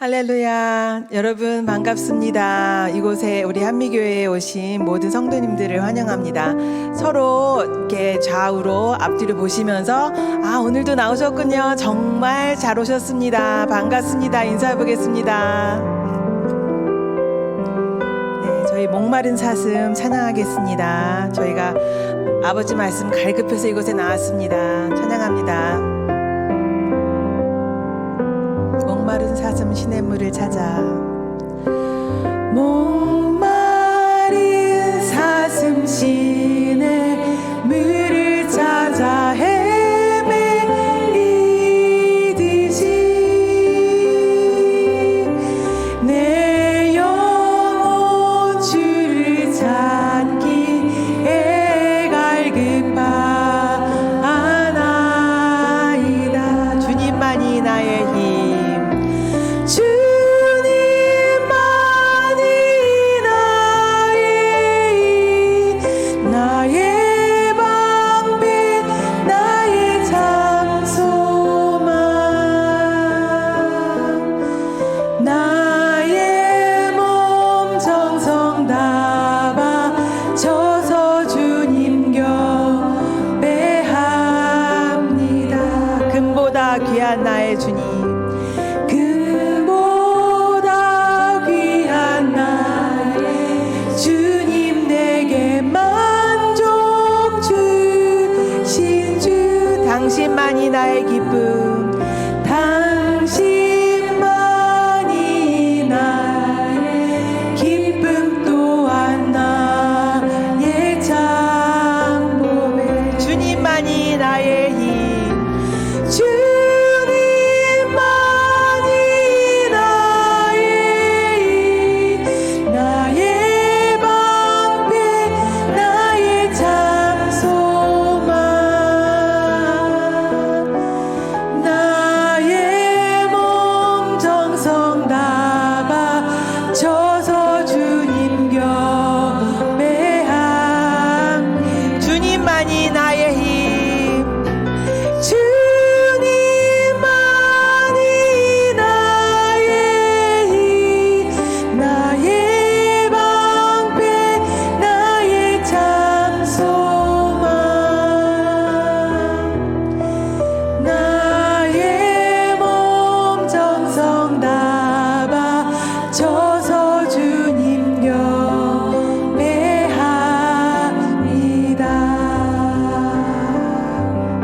할렐루야. 여러분 반갑습니다. 이곳에 우리 한미교회에 오신 모든 성도님들을 환영합니다. 서로 이렇게 좌우로 앞뒤로 보시면서 오늘도 나오셨군요. 정말 잘 오셨습니다. 반갑습니다. 인사해 보겠습니다. 네, 저희 목마른 사슴 찬양하겠습니다. 저희가 아버지 말씀 갈급해서 이곳에 나왔습니다. 찬양합니다. 목마른 사슴 시냇물을 찾아. 목마른 사슴 시냇물을 찾아 헤매이듯이 내 영혼 주를 찾기에 갈급하나이다. 주님만이 나의 힘, 귀한 나의 주님, 금보다 귀한 나의 주님, 내게 만족 주신 주, 당신만이 나의 기쁨, 당신만이 나의 기쁨, 또한 나의 장봄에 주님만이 나의 힘,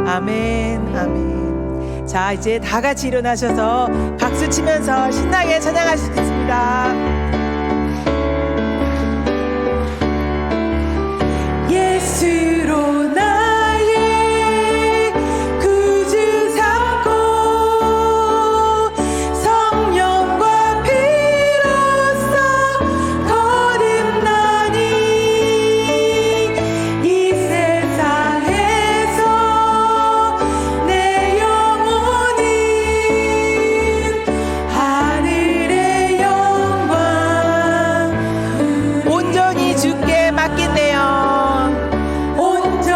아멘, 아멘. 자, 이제 다 같이 일어나셔서 박수 치면서 신나게 찬양하시겠습니다. 예수로 나의 구주 삼고 성령과 피로써 거듭나니 이 세상에서 내 영혼은 하늘의 영광 온전히 주께 맡긴대요. 온전히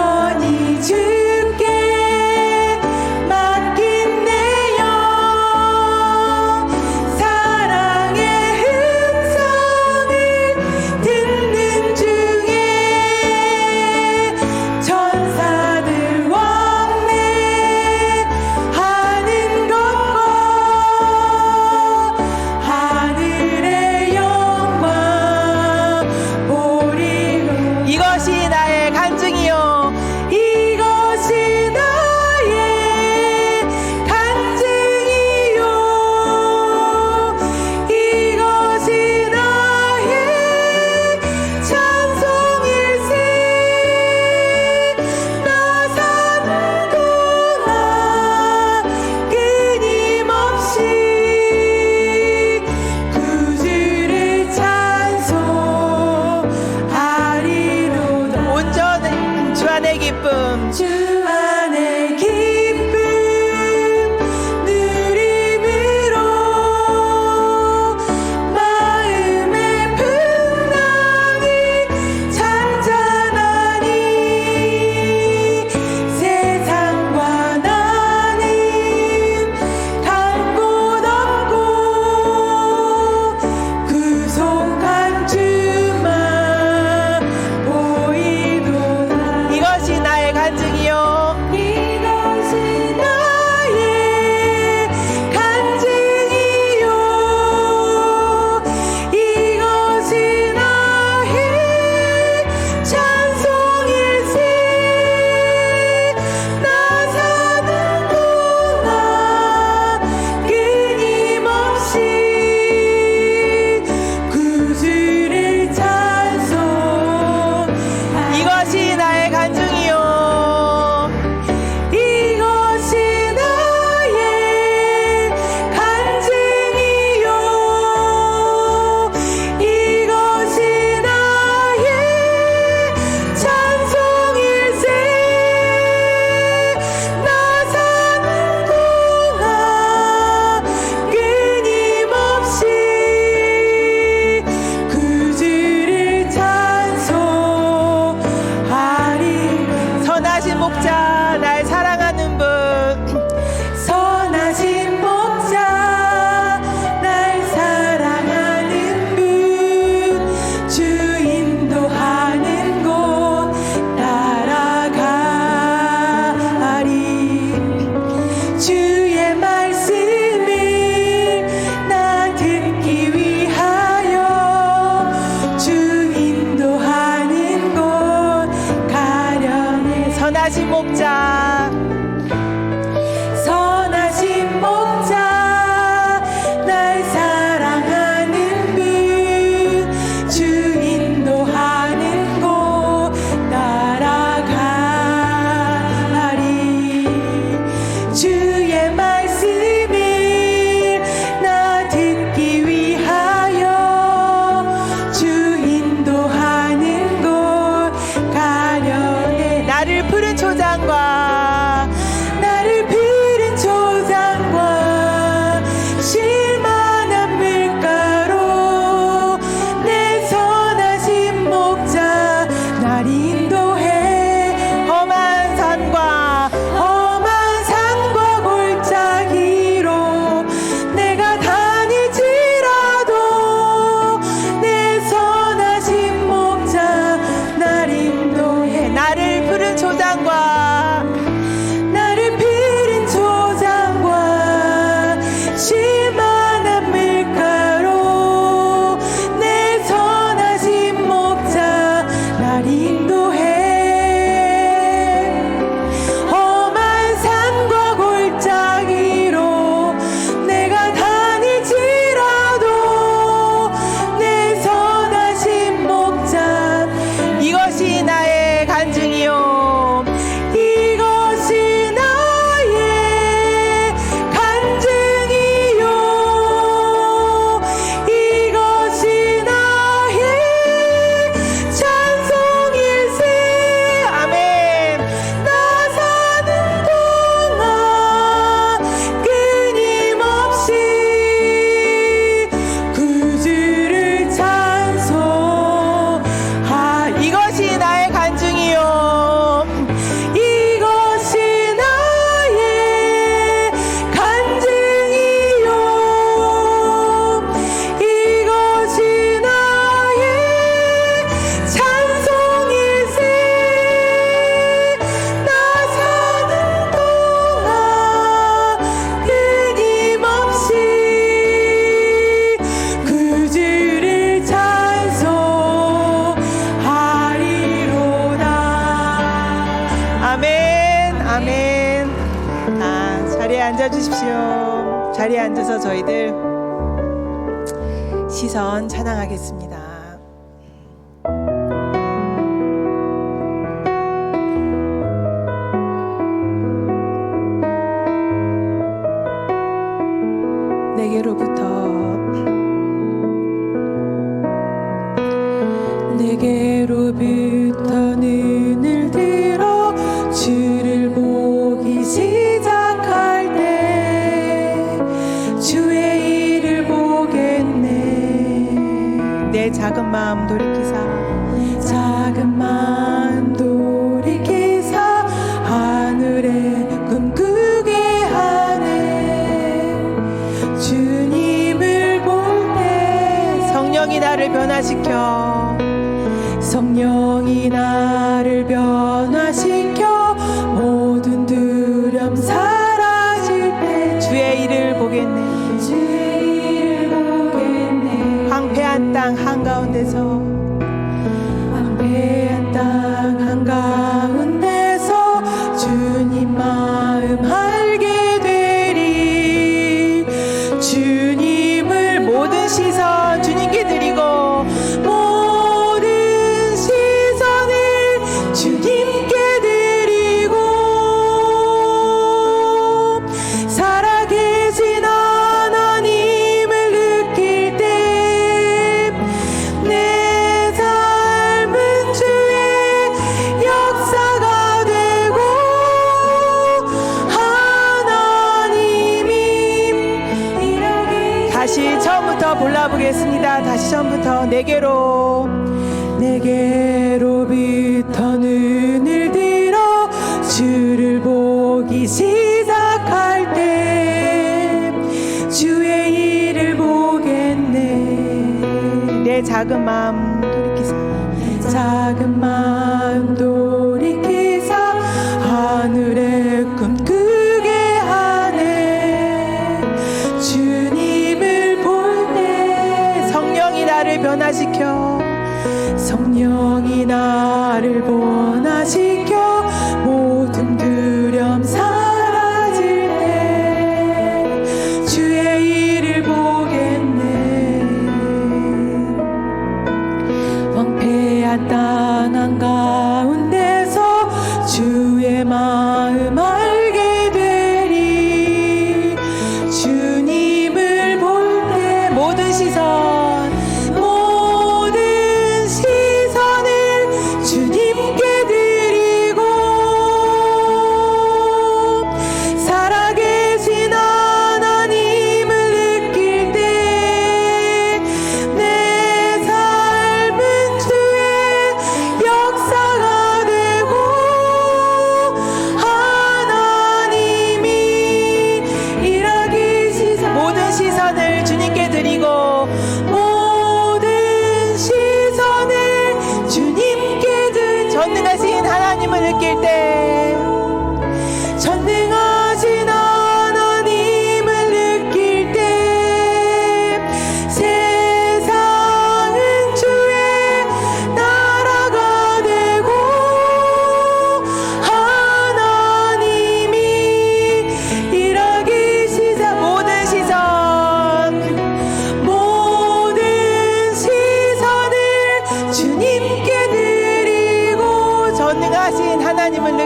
앉아주십시오. 자리에 앉아서 저희들 시선 찬양하겠습니다. 내게로부터 눈을 들어 주를 보기 시작할 때 주의 일을 보겠네. 내 작은 마음 돌이키사 하늘에 꿈꾸게 하네. 주님을 볼 때 성령이 나를 변화시켜 모든 두려움 사라질 때 주의 일을 보겠네. 황폐한 땅 한가운데서 주님 마음 알게 되리. 주님을 모든 시선 주님께 드리고 골라보겠습니다. 다시 처음부터 내게로부터 눈을 들어 주를 보기 시작할 때 주의 일을 보겠네. 내 작은 마음 돌이키사 하늘에 꿈꾸게 하네. 주님을 성령이 나를 변화시켜 모든 두려움 사라질 때 주의 일을 보겠네. 황폐한 땅 한가운데서 주의 마음 알게 되리. 주님을 볼 때 모든 시선을 주님께 드리고 살아계신 하나님을 느낄 때 내 삶은 주의 역사가 되고 하나님이 일하기 시작. 모든 시선을 주님께 드리고 전능하신 하나님을 느낄 때 세상은 주의 나라가 되고 하나님이 일하기 시작. 모든 시선을 주님께 전능하신 하나님을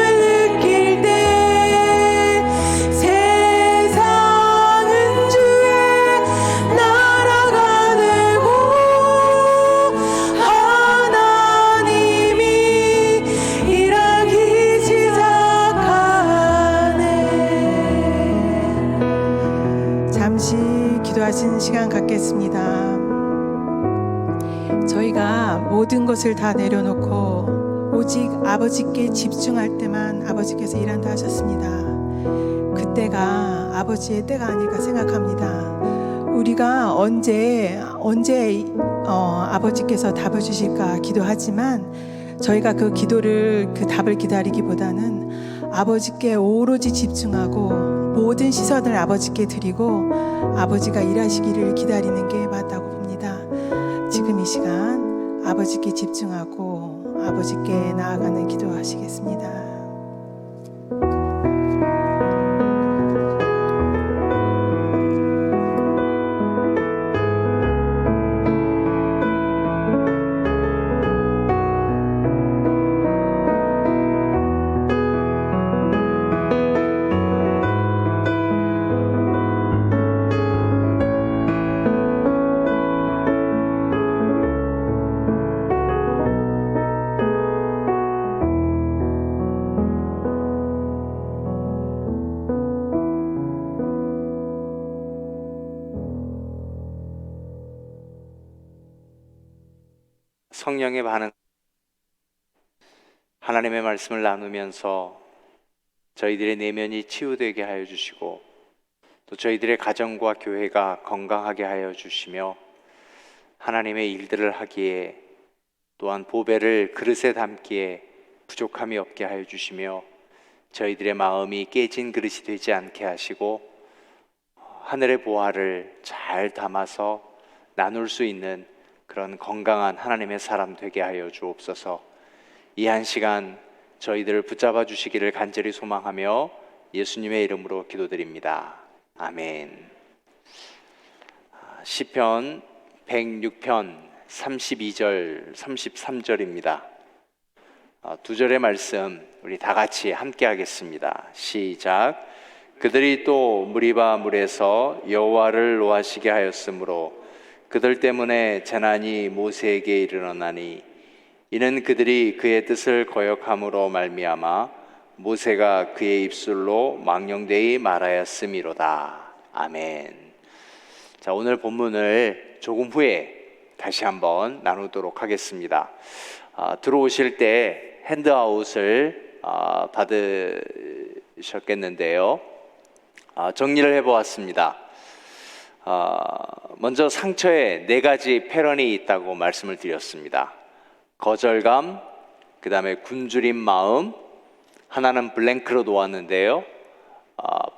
느낄 때 세상은 주의 나라가 되고 하나님이 일하기 시작하네. 잠시 기도하시는 시간 갖겠습니다. 저희가 모든 것을 다 내려놓고 오직 아버지께 집중할 때만 아버지께서 일한다 하셨습니다. 그때가 아버지의 때가 아닐까 생각합니다. 우리가 언제 아버지께서 답을 주실까 기도하지만 저희가 그 답을 기다리기보다는 아버지께 오로지 집중하고 모든 시선을 아버지께 드리고 아버지가 일하시기를 기다리는 게 맞다고 봅니다. 지금 이 시간 아버지께 집중하고 아버지께 나아가는 기도하시겠습니다. 성령의 반응, 하나님의 말씀을 나누면서 저희들의 내면이 치유되게 하여 주시고 또 저희들의 가정과 교회가 건강하게 하여 주시며 하나님의 일들을 하기에 또한 보배를 그릇에 담기에 부족함이 없게 하여 주시며 저희들의 마음이 깨진 그릇이 되지 않게 하시고 하늘의 보화를 잘 담아서 나눌 수 있는 그런 건강한 하나님의 사람 되게 하여 주옵소서. 이 한 시간 저희들을 붙잡아 주시기를 간절히 소망하며 예수님의 이름으로 기도드립니다. 아멘. 시편 106편 32절 33절입니다. 두 절의 말씀 우리 다 같이 함께 하겠습니다. 시작. 그들이 또 무리바 물에서 여호와를 노하시게 하였으므로 그들 때문에 재난이 모세에게 이르러나니 이는 그들이 그의 뜻을 거역함으로 말미암아 모세가 그의 입술로 망령되이 말하였음이로다. 아멘. 자, 오늘 본문을 조금 후에 다시 한번 나누도록 하겠습니다. 들어오실 때 핸드아웃을 받으셨겠는데요. 정리를 해보았습니다. 먼저 상처에 4가지 패런이 있다고 말씀을 드렸습니다. 거절감, 그 다음에 굶주린 마음, 하나는 블랭크로 놓았는데요.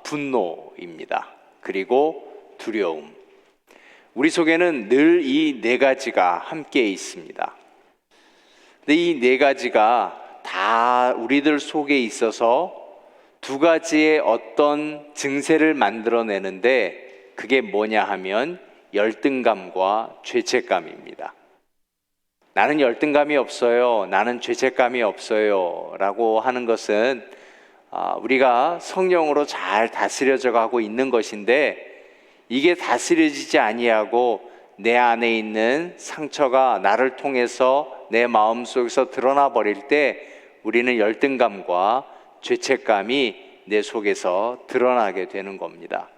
분노입니다. 그리고 두려움. 우리 속에는 늘 이 4가지가 함께 있습니다. 근데 이 4가지가 다 우리들 속에 있어서 2가지의 어떤 증세를 만들어내는데 그게 뭐냐 하면 열등감과 죄책감입니다. 나는 열등감이 없어요, 나는 죄책감이 없어요 라고 하는 것은 우리가 성령으로 잘 다스려져 가고 있는 것인데 이게 다스려지지 아니하고 내 안에 있는 상처가 나를 통해서 내 마음속에서 드러나 버릴 때 우리는 열등감과 죄책감이 내 속에서 드러나게 되는 겁니다.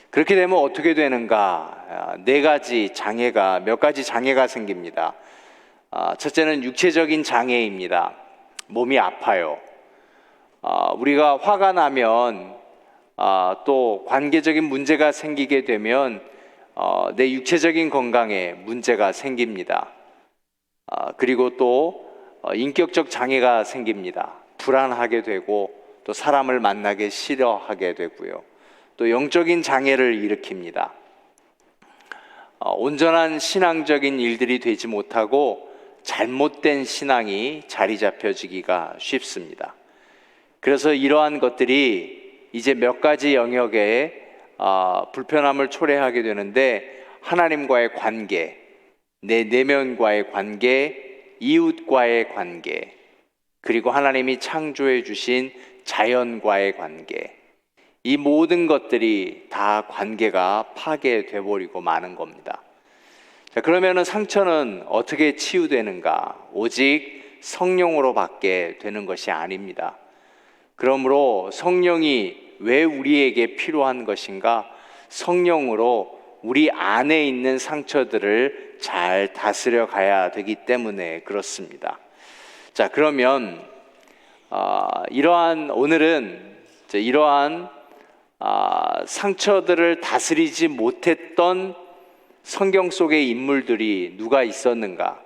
그렇게 되면 어떻게 되는가? 4가지 장애가, 몇 가지 장애가 생깁니다. 첫째는 육체적인 장애입니다. 몸이 아파요. 우리가 화가 나면 또 관계적인 문제가 생기게 되면 내 육체적인 건강에 문제가 생깁니다. 그리고 또 인격적 장애가 생깁니다. 불안하게 되고 또 사람을 만나기 싫어하게 되고요. 또 영적인 장애를 일으킵니다. 온전한 신앙적인 일들이 되지 못하고 잘못된 신앙이 자리 잡혀지기가 쉽습니다. 그래서 이러한 것들이 이제 몇 가지 영역에 불편함을 초래하게 되는데 하나님과의 관계, 내 내면과의 관계, 이웃과의 관계, 그리고 하나님이 창조해 주신 자연과의 관계, 이 모든 것들이 다 관계가 파괴돼 버리고 마는 겁니다. 자, 그러면은 상처는 어떻게 치유되는가? 오직 성령으로 밖에 되는 것이 아닙니다. 그러므로 성령이 왜 우리에게 필요한 것인가? 성령으로 우리 안에 있는 상처들을 잘 다스려 가야 되기 때문에 그렇습니다. 자, 그러면 오늘은 이러한 상처들을 다스리지 못했던 성경 속의 인물들이 누가 있었는가,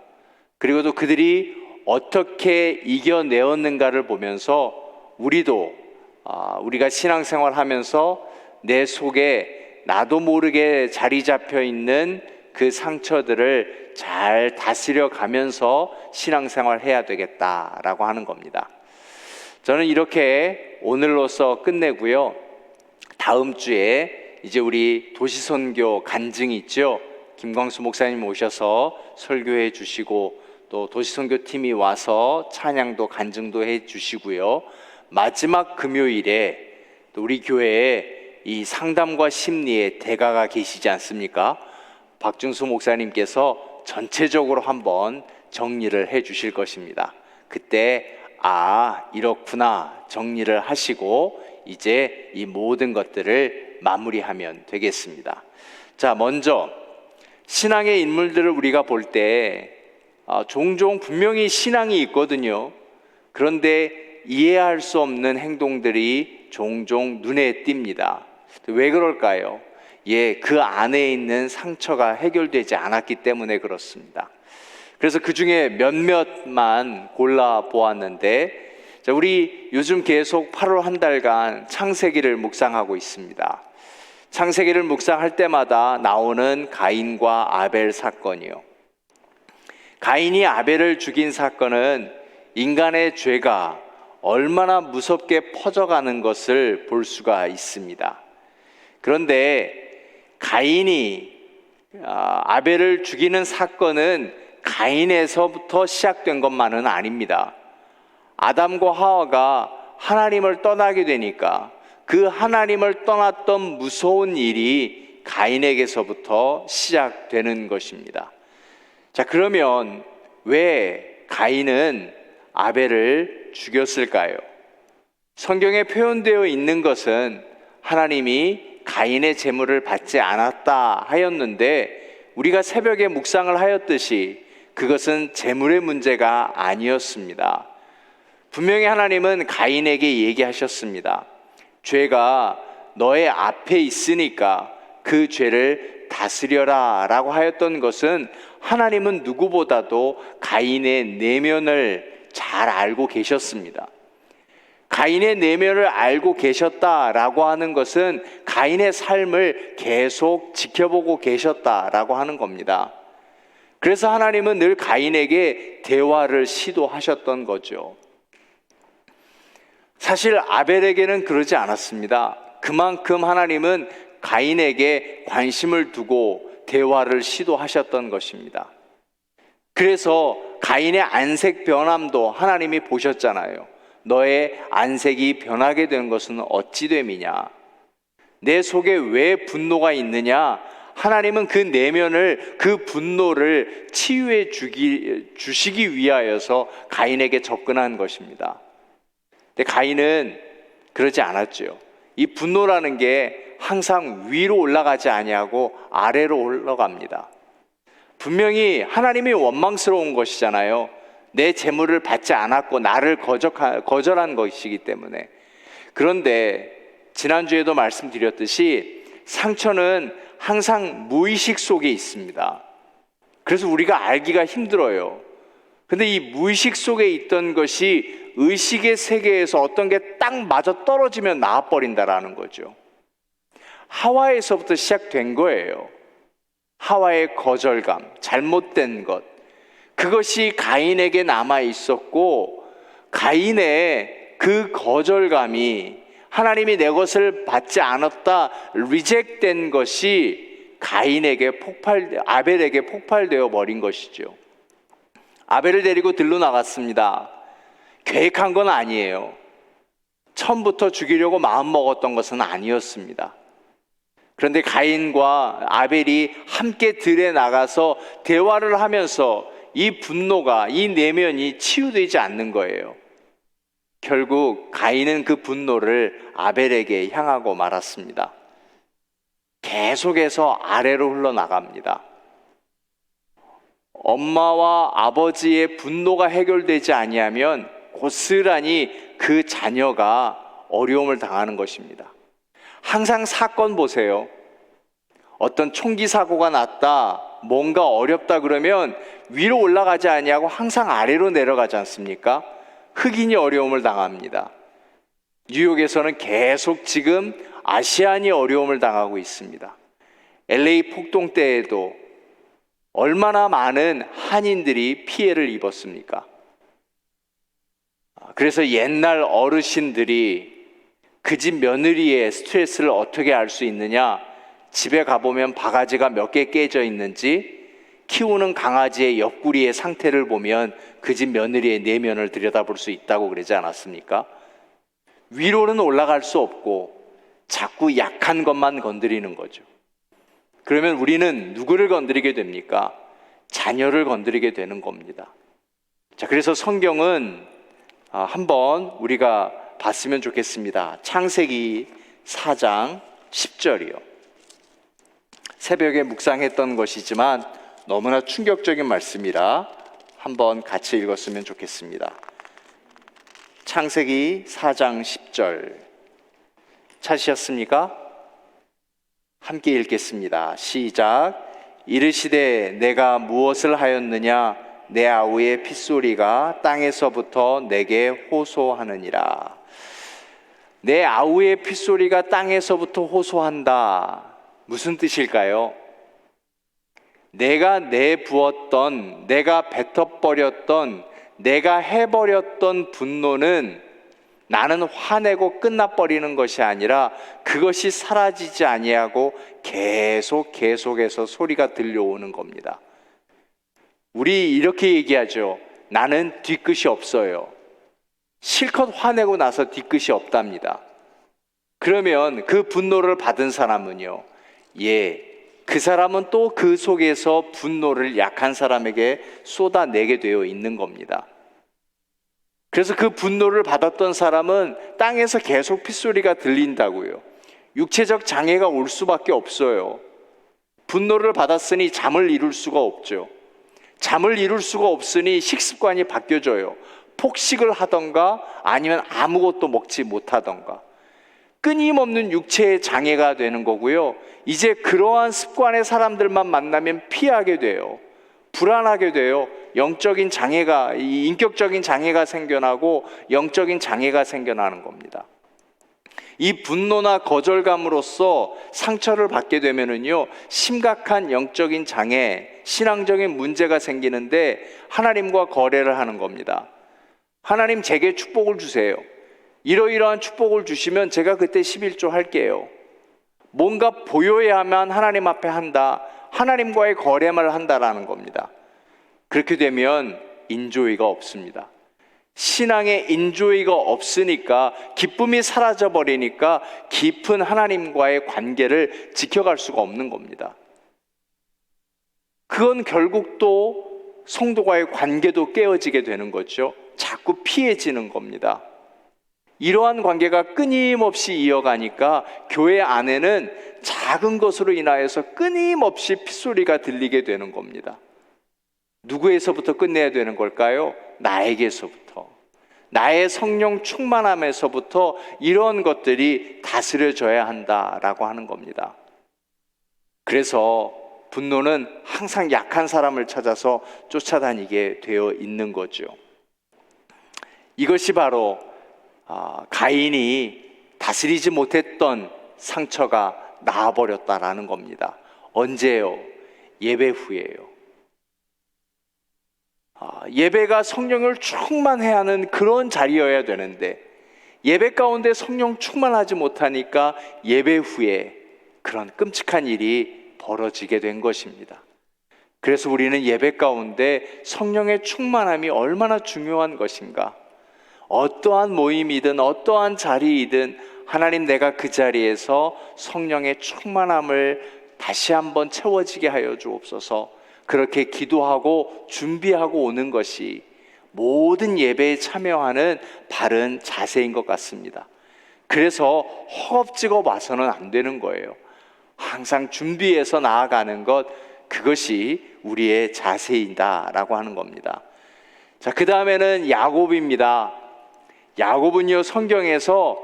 그리고 또 그들이 어떻게 이겨내었는가를 보면서 우리가 신앙생활 하면서 내 속에 나도 모르게 자리 잡혀 있는 그 상처들을 잘 다스려 가면서 신앙생활 해야 되겠다라고 하는 겁니다. 저는 이렇게 오늘로서 끝내고요. 다음 주에 이제 우리 도시선교 간증이 있죠. 김광수 목사님 오셔서 설교해 주시고 또 도시선교팀이 와서 찬양도 간증도 해 주시고요. 마지막 금요일에 또 우리 교회에 이 상담과 심리의 대가가 계시지 않습니까? 박준수 목사님께서 전체적으로 한번 정리를 해 주실 것입니다. 그때 이렇구나 정리를 하시고 이제 이 모든 것들을 마무리하면 되겠습니다. 자, 먼저 신앙의 인물들을 우리가 볼 때 종종 분명히 신앙이 있거든요. 그런데 이해할 수 없는 행동들이 종종 눈에 띕니다. 왜 그럴까요? 그 안에 있는 상처가 해결되지 않았기 때문에 그렇습니다. 그래서 그 중에 몇몇만 골라 보았는데, 우리 요즘 계속 8월 한 달간 창세기를 묵상하고 있습니다. 창세기를 묵상할 때마다 나오는 가인과 아벨 사건이요. 가인이 아벨을 죽인 사건은 인간의 죄가 얼마나 무섭게 퍼져가는 것을 볼 수가 있습니다. 그런데 가인이 아벨을 죽이는 사건은 가인에서부터 시작된 것만은 아닙니다. 아담과 하와가 하나님을 떠나게 되니까 그 하나님을 떠났던 무서운 일이 가인에게서부터 시작되는 것입니다. 자, 그러면 왜 가인은 아벨을 죽였을까요? 성경에 표현되어 있는 것은 하나님이 가인의 제물을 받지 않았다 하였는데, 우리가 새벽에 묵상을 하였듯이 그것은 제물의 문제가 아니었습니다. 분명히 하나님은 가인에게 얘기하셨습니다. 죄가 너의 앞에 있으니까 그 죄를 다스려라 라고 하였던 것은, 하나님은 누구보다도 가인의 내면을 잘 알고 계셨습니다. 가인의 내면을 알고 계셨다라고 하는 것은 가인의 삶을 계속 지켜보고 계셨다라고 하는 겁니다. 그래서 하나님은 늘 가인에게 대화를 시도하셨던 거죠. 사실 아벨에게는 그러지 않았습니다. 그만큼 하나님은 가인에게 관심을 두고 대화를 시도하셨던 것입니다. 그래서 가인의 안색 변함도 하나님이 보셨잖아요. 너의 안색이 변하게 된 것은 어찌 됨이냐? 내 속에 왜 분노가 있느냐? 하나님은 그 내면을, 그 분노를 치유해 주시기 위하여서 가인에게 접근한 것입니다. 근데 가인은 그러지 않았죠. 이 분노라는 게 항상 위로 올라가지 아니하고 아래로 올라갑니다. 분명히 하나님이 원망스러운 것이잖아요. 내 재물을 받지 않았고 나를 거절한 것이기 때문에. 그런데 지난주에도 말씀드렸듯이 상처는 항상 무의식 속에 있습니다. 그래서 우리가 알기가 힘들어요. 근데 이 무의식 속에 있던 것이 의식의 세계에서 어떤 게 딱 맞아 떨어지면 나와버린다라는 거죠. 하와에서부터 시작된 거예요. 하와의 거절감, 잘못된 것, 그것이 가인에게 남아 있었고, 가인의 그 거절감이 하나님이 내 것을 받지 않았다, 리젝된 것이 아벨에게 폭발되어 버린 것이죠. 아벨을 데리고 들로 나갔습니다. 계획한 건 아니에요. 처음부터 죽이려고 마음먹었던 것은 아니었습니다. 그런데 가인과 아벨이 함께 들에 나가서 대화를 하면서 이 분노가, 이 내면이 치유되지 않는 거예요. 결국 가인은 그 분노를 아벨에게 향하고 말았습니다. 계속해서 아래로 흘러나갑니다. 엄마와 아버지의 분노가 해결되지 아니하면 고스란히 그 자녀가 어려움을 당하는 것입니다. 항상 사건 보세요. 어떤 총기 사고가 났다, 뭔가 어렵다 그러면 위로 올라가지 아니하고 항상 아래로 내려가지 않습니까? 흑인이 어려움을 당합니다. 뉴욕에서는 계속 지금 아시안이 어려움을 당하고 있습니다. LA 폭동 때에도 얼마나 많은 한인들이 피해를 입었습니까? 그래서 옛날 어르신들이 그 집 며느리의 스트레스를 어떻게 알 수 있느냐? 집에 가보면 바가지가 몇 개 깨져 있는지, 키우는 강아지의 옆구리의 상태를 보면 그 집 며느리의 내면을 들여다볼 수 있다고 그러지 않았습니까? 위로는 올라갈 수 없고 자꾸 약한 것만 건드리는 거죠. 그러면 우리는 누구를 건드리게 됩니까? 자녀를 건드리게 되는 겁니다. 자, 그래서 성경은 한번 우리가 봤으면 좋겠습니다. 창세기 4장 10절이요. 새벽에 묵상했던 것이지만 너무나 충격적인 말씀이라 한번 같이 읽었으면 좋겠습니다. 창세기 4장 10절 찾으셨습니까? 함께 읽겠습니다. 시작. 이르시되 내가 무엇을 하였느냐? 내 아우의 핏소리가 땅에서부터 내게 호소하느니라. 내 아우의 핏소리가 땅에서부터 호소한다. 무슨 뜻일까요? 내가 내부었던, 내가 뱉어버렸던, 내가 해버렸던 분노는 나는 화내고 끝나버리는 것이 아니라 그것이 사라지지 아니하고 계속해서 소리가 들려오는 겁니다. 우리 이렇게 얘기하죠. 나는 뒤끝이 없어요. 실컷 화내고 나서 뒤끝이 없답니다. 그러면 그 분노를 받은 사람은요, 그 사람은 또 그 속에서 분노를 약한 사람에게 쏟아내게 되어 있는 겁니다. 그래서 그 분노를 받았던 사람은 땅에서 계속 핏소리가 들린다고요. 육체적 장애가 올 수밖에 없어요. 분노를 받았으니 잠을 이룰 수가 없죠. 잠을 이룰 수가 없으니 식습관이 바뀌어져요. 폭식을 하던가 아니면 아무것도 먹지 못하던가. 끊임없는 육체의 장애가 되는 거고요. 이제 그러한 습관의 사람들만 만나면 피하게 돼요. 불안하게 돼요. 영적인 장애가, 인격적인 장애가 생겨나고 영적인 장애가 생겨나는 겁니다. 이 분노나 거절감으로써 상처를 받게 되면은요, 심각한 영적인 장애, 신앙적인 문제가 생기는데 하나님과 거래를 하는 겁니다. 하나님 제게 축복을 주세요. 이러이러한 축복을 주시면 제가 그때 11조 할게요. 뭔가 보여야만 하나님 앞에 한다. 하나님과의 거래만 한다라는 겁니다. 그렇게 되면 인조이가 없습니다. 신앙에 인조이가 없으니까, 기쁨이 사라져 버리니까 깊은 하나님과의 관계를 지켜갈 수가 없는 겁니다. 그건 결국 또 성도와의 관계도 깨어지게 되는 거죠. 자꾸 피해지는 겁니다. 이러한 관계가 끊임없이 이어가니까 교회 안에는 작은 것으로 인하여서 끊임없이 핏소리가 들리게 되는 겁니다. 누구에서부터 끝내야 되는 걸까요? 나에게서부터. 나의 성령 충만함에서부터 이런 것들이 다스려져야 한다라고 하는 겁니다. 그래서 분노는 항상 약한 사람을 찾아서 쫓아다니게 되어 있는 거죠. 이것이 바로 가인이 다스리지 못했던 상처가 나아버렸다라는 겁니다. 언제요? 예배 후에요. 예배가 성령을 충만해야 하는 그런 자리여야 되는데, 예배 가운데 성령 충만하지 못하니까 예배 후에 그런 끔찍한 일이 벌어지게 된 것입니다. 그래서 우리는 예배 가운데 성령의 충만함이 얼마나 중요한 것인가. 어떠한 모임이든 어떠한 자리이든 하나님, 내가 그 자리에서 성령의 충만함을 다시 한번 채워지게 하여 주옵소서. 그렇게 기도하고 준비하고 오는 것이 모든 예배에 참여하는 바른 자세인 것 같습니다. 그래서 허겁지겁 와서는 안 되는 거예요. 항상 준비해서 나아가는 것, 그것이 우리의 자세이다라고 하는 겁니다. 자, 그 다음에는 야곱입니다. 야곱은요, 성경에서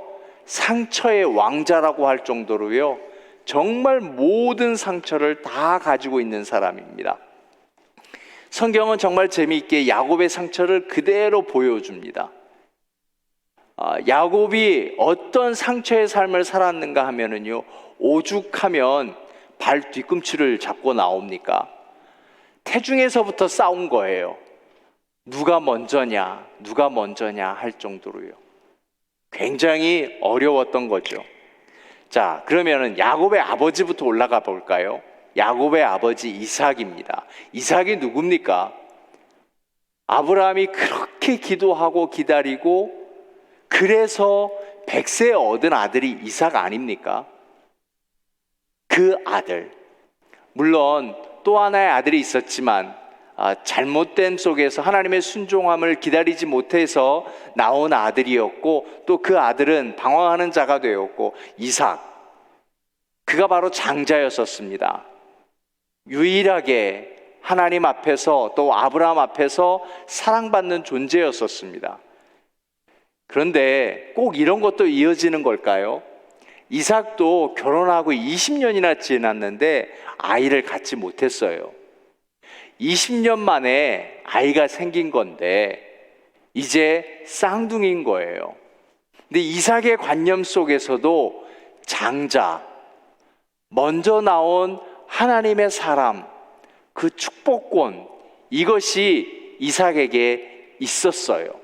상처의 왕자라고 할 정도로요, 정말 모든 상처를 다 가지고 있는 사람입니다. 성경은 정말 재미있게 야곱의 상처를 그대로 보여줍니다. 야곱이 어떤 상처의 삶을 살았는가 하면은요, 오죽하면 발 뒤꿈치를 잡고 나옵니까? 태중에서부터 싸운 거예요. 누가 먼저냐 할 정도로요. 굉장히 어려웠던 거죠. 자, 그러면은 야곱의 아버지부터 올라가 볼까요? 야곱의 아버지 이삭입니다. 이삭이 누굽니까? 아브라함이 그렇게 기도하고 기다리고 그래서 100세 얻은 아들이 이삭 아닙니까? 그 아들, 물론 또 하나의 아들이 있었지만 잘못된 속에서 하나님의 순종함을 기다리지 못해서 나온 아들이었고, 또 그 아들은 방황하는 자가 되었고, 이삭, 그가 바로 장자였었습니다. 유일하게 하나님 앞에서 또 아브라함 앞에서 사랑받는 존재였었습니다. 그런데 꼭 이런 것도 이어지는 걸까요? 이삭도 결혼하고 20년이나 지났는데 아이를 갖지 못했어요. 20년 만에 아이가 생긴 건데 이제 쌍둥이인 거예요. 근데 이삭의 관념 속에서도 장자, 먼저 나온 하나님의 사람, 그 축복권, 이것이 이삭에게 있었어요.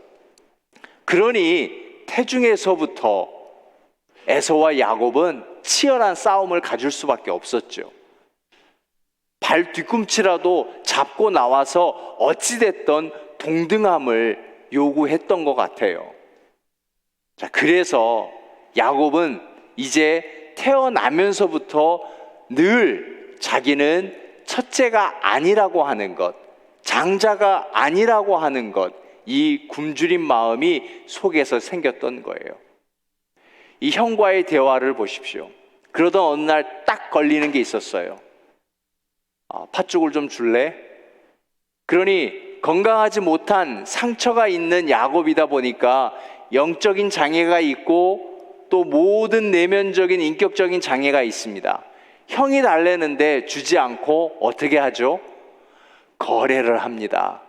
그러니 태중에서부터 에서와 야곱은 치열한 싸움을 가질 수밖에 없었죠. 발 뒤꿈치라도 잡고 나와서 어찌됐던 동등함을 요구했던 것 같아요. 자, 그래서 야곱은 이제 태어나면서부터 늘 자기는 첫째가 아니라고 하는 것, 장자가 아니라고 하는 것, 이 굶주린 마음이 속에서 생겼던 거예요. 이 형과의 대화를 보십시오. 그러던 어느 날 딱 걸리는 게 있었어요. 팥죽을 좀 줄래? 그러니 건강하지 못한 상처가 있는 야곱이다 보니까 영적인 장애가 있고 또 모든 내면적인 인격적인 장애가 있습니다. 형이 달래는데 주지 않고 어떻게 하죠? 거래를 합니다.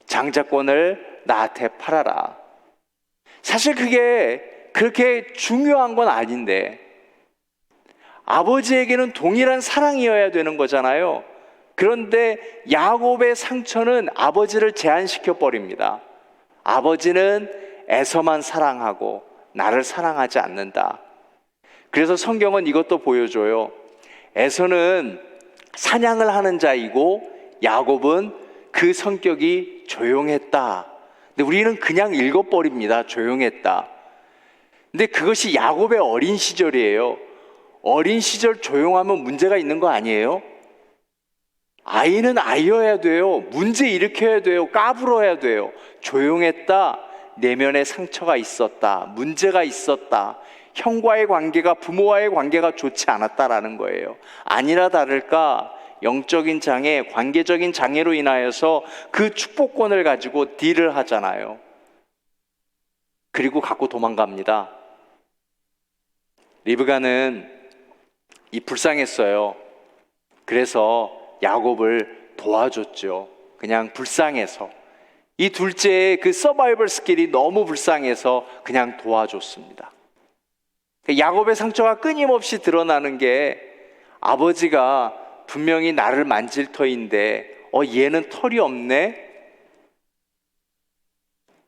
장자권을 나한테 팔아라. 사실 그게 그렇게 중요한 건 아닌데 아버지에게는 동일한 사랑이어야 되는 거잖아요. 그런데 야곱의 상처는 아버지를 제한시켜 버립니다. 아버지는 에서만 사랑하고 나를 사랑하지 않는다. 그래서 성경은 이것도 보여줘요. 에서는 사냥을 하는 자이고 야곱은 그 성격이 조용했다. 근데 우리는 그냥 읽어버립니다. 조용했다. 근데 그것이 야곱의 어린 시절이에요. 어린 시절 조용하면 문제가 있는 거 아니에요? 아이는 아이여야 돼요. 문제 일으켜야 돼요. 까불어야 돼요. 조용했다. 내면에 상처가 있었다. 문제가 있었다. 형과의 관계가, 부모와의 관계가 좋지 않았다라는 거예요. 아니나 다를까 영적인 장애, 관계적인 장애로 인하여서 그 축복권을 가지고 딜을 하잖아요. 그리고 갖고 도망갑니다. 리브가는 불쌍했어요. 그래서 야곱을 도와줬죠. 그냥 불쌍해서. 이 둘째의 그 서바이벌 스킬이 너무 불쌍해서 그냥 도와줬습니다. 야곱의 상처가 끊임없이 드러나는 게 아버지가 분명히 나를 만질 터인데 얘는 털이 없네?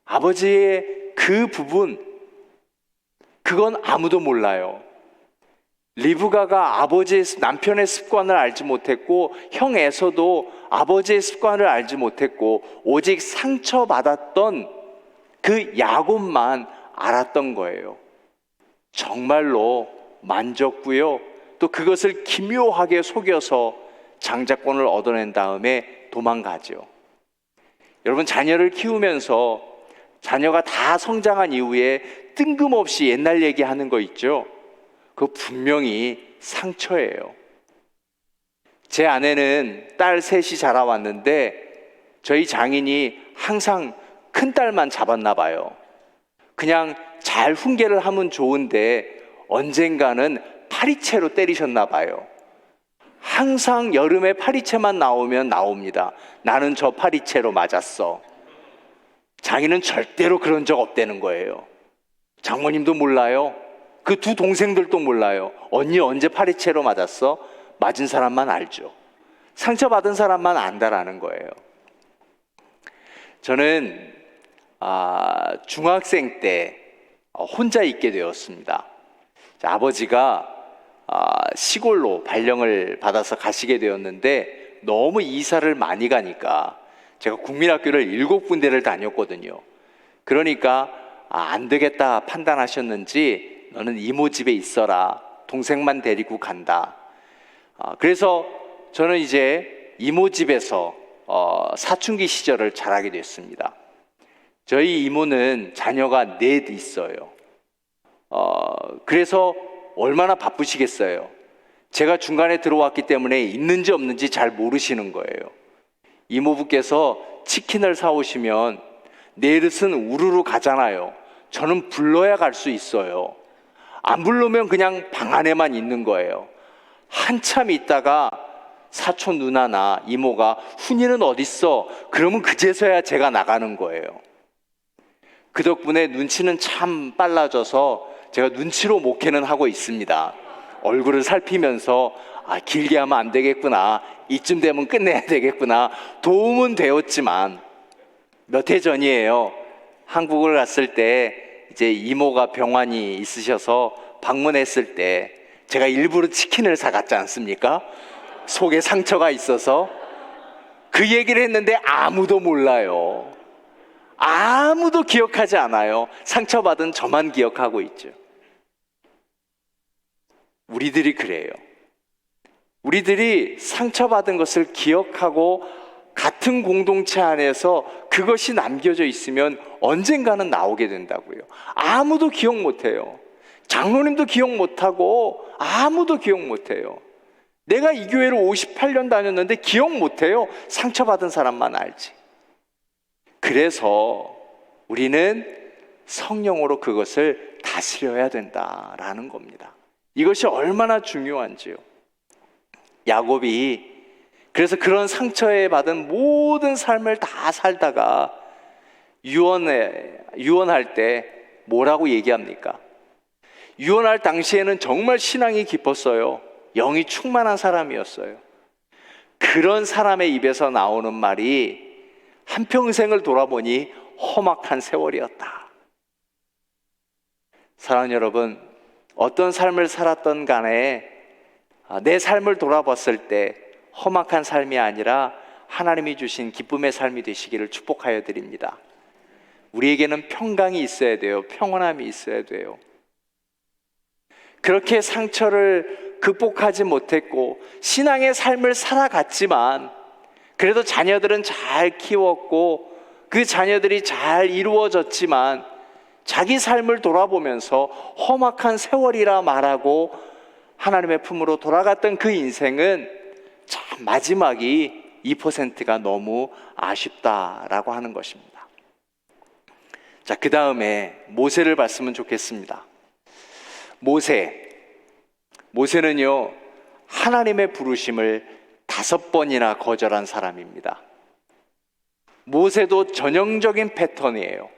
아버지의 그 부분, 그건 아무도 몰라요. 리브가가 아버지의 남편의 습관을 알지 못했고 형 에서도 아버지의 습관을 알지 못했고 오직 상처받았던 그 야곱만 알았던 거예요. 정말로 만졌고요. 또 그것을 기묘하게 속여서 장자권을 얻어낸 다음에 도망가죠. 여러분, 자녀를 키우면서 자녀가 다 성장한 이후에 뜬금없이 옛날 얘기하는 거 있죠? 그거 분명히 상처예요. 제 아내는 딸 셋이 자라왔는데 저희 장인이 항상 큰딸만 잡았나 봐요. 그냥 잘 훈계를 하면 좋은데 언젠가는 파리채로 때리셨나 봐요. 항상 여름에 파리채만 나오면 나옵니다. 나는 저 파리채로 맞았어. 장인은 절대로 그런 적 없다는 거예요. 장모님도 몰라요. 그 두 동생들도 몰라요. 언니 언제 파리채로 맞았어? 맞은 사람만 알죠. 상처받은 사람만 안다라는 거예요. 저는 중학생 때 혼자 있게 되었습니다. 아버지가 시골로 발령을 받아서 가시게 되었는데 너무 이사를 많이 가니까 제가 국민학교를 7군데를 다녔거든요. 그러니까 안 되겠다 판단하셨는지 너는 이모 집에 있어라. 동생만 데리고 간다. 그래서 저는 이제 이모 집에서 사춘기 시절을 자라게 됐습니다. 저희 이모는 자녀가 4 있어요. 그래서 얼마나 바쁘시겠어요. 제가 중간에 들어왔기 때문에 있는지 없는지 잘 모르시는 거예요. 이모부께서 치킨을 사오시면 내릇은 우르르 가잖아요. 저는 불러야 갈 수 있어요. 안 부르면 그냥 방 안에만 있는 거예요. 한참 있다가 사촌 누나나 이모가 훈이는 어딨어? 그러면 그제서야 제가 나가는 거예요. 그 덕분에 눈치는 참 빨라져서 제가 눈치로 목회는 하고 있습니다. 얼굴을 살피면서 길게 하면 안 되겠구나, 이쯤 되면 끝내야 되겠구나, 도움은 되었지만 몇 해 전이에요. 한국을 갔을 때 이제 이모가 병환이 있으셔서 방문했을 때 제가 일부러 치킨을 사갔지 않습니까? 속에 상처가 있어서. 그 얘기를 했는데 아무도 몰라요. 아무도 기억하지 않아요. 상처받은 저만 기억하고 있죠. 우리들이 그래요. 우리들이 상처받은 것을 기억하고 같은 공동체 안에서 그것이 남겨져 있으면 언젠가는 나오게 된다고요. 아무도 기억 못해요. 장로님도 기억 못하고 아무도 기억 못해요. 내가 이 교회를 58년 다녔는데 기억 못해요. 상처받은 사람만 알지. 그래서 우리는 성령으로 그것을 다스려야 된다라는 겁니다. 이것이 얼마나 중요한지요. 야곱이 그래서 그런 상처에 받은 모든 삶을 다 살다가 유언할 때 뭐라고 얘기합니까? 유언할 당시에는 정말 신앙이 깊었어요. 영이 충만한 사람이었어요. 그런 사람의 입에서 나오는 말이 한평생을 돌아보니 험악한 세월이었다. 사랑하는 여러분, 어떤 삶을 살았던 간에 내 삶을 돌아봤을 때 험악한 삶이 아니라 하나님이 주신 기쁨의 삶이 되시기를 축복하여 드립니다. 우리에게는 평강이 있어야 돼요. 평온함이 있어야 돼요. 그렇게 상처를 극복하지 못했고 신앙의 삶을 살아갔지만 그래도 자녀들은 잘 키웠고 그 자녀들이 잘 이루어졌지만 자기 삶을 돌아보면서 험악한 세월이라 말하고 하나님의 품으로 돌아갔던 그 인생은 참 마지막이 2%가 너무 아쉽다라고 하는 것입니다. 자, 그 다음에 모세를 봤으면 좋겠습니다. 모세는요 하나님의 부르심을 5번이나 거절한 사람입니다. 모세도 전형적인 패턴이에요.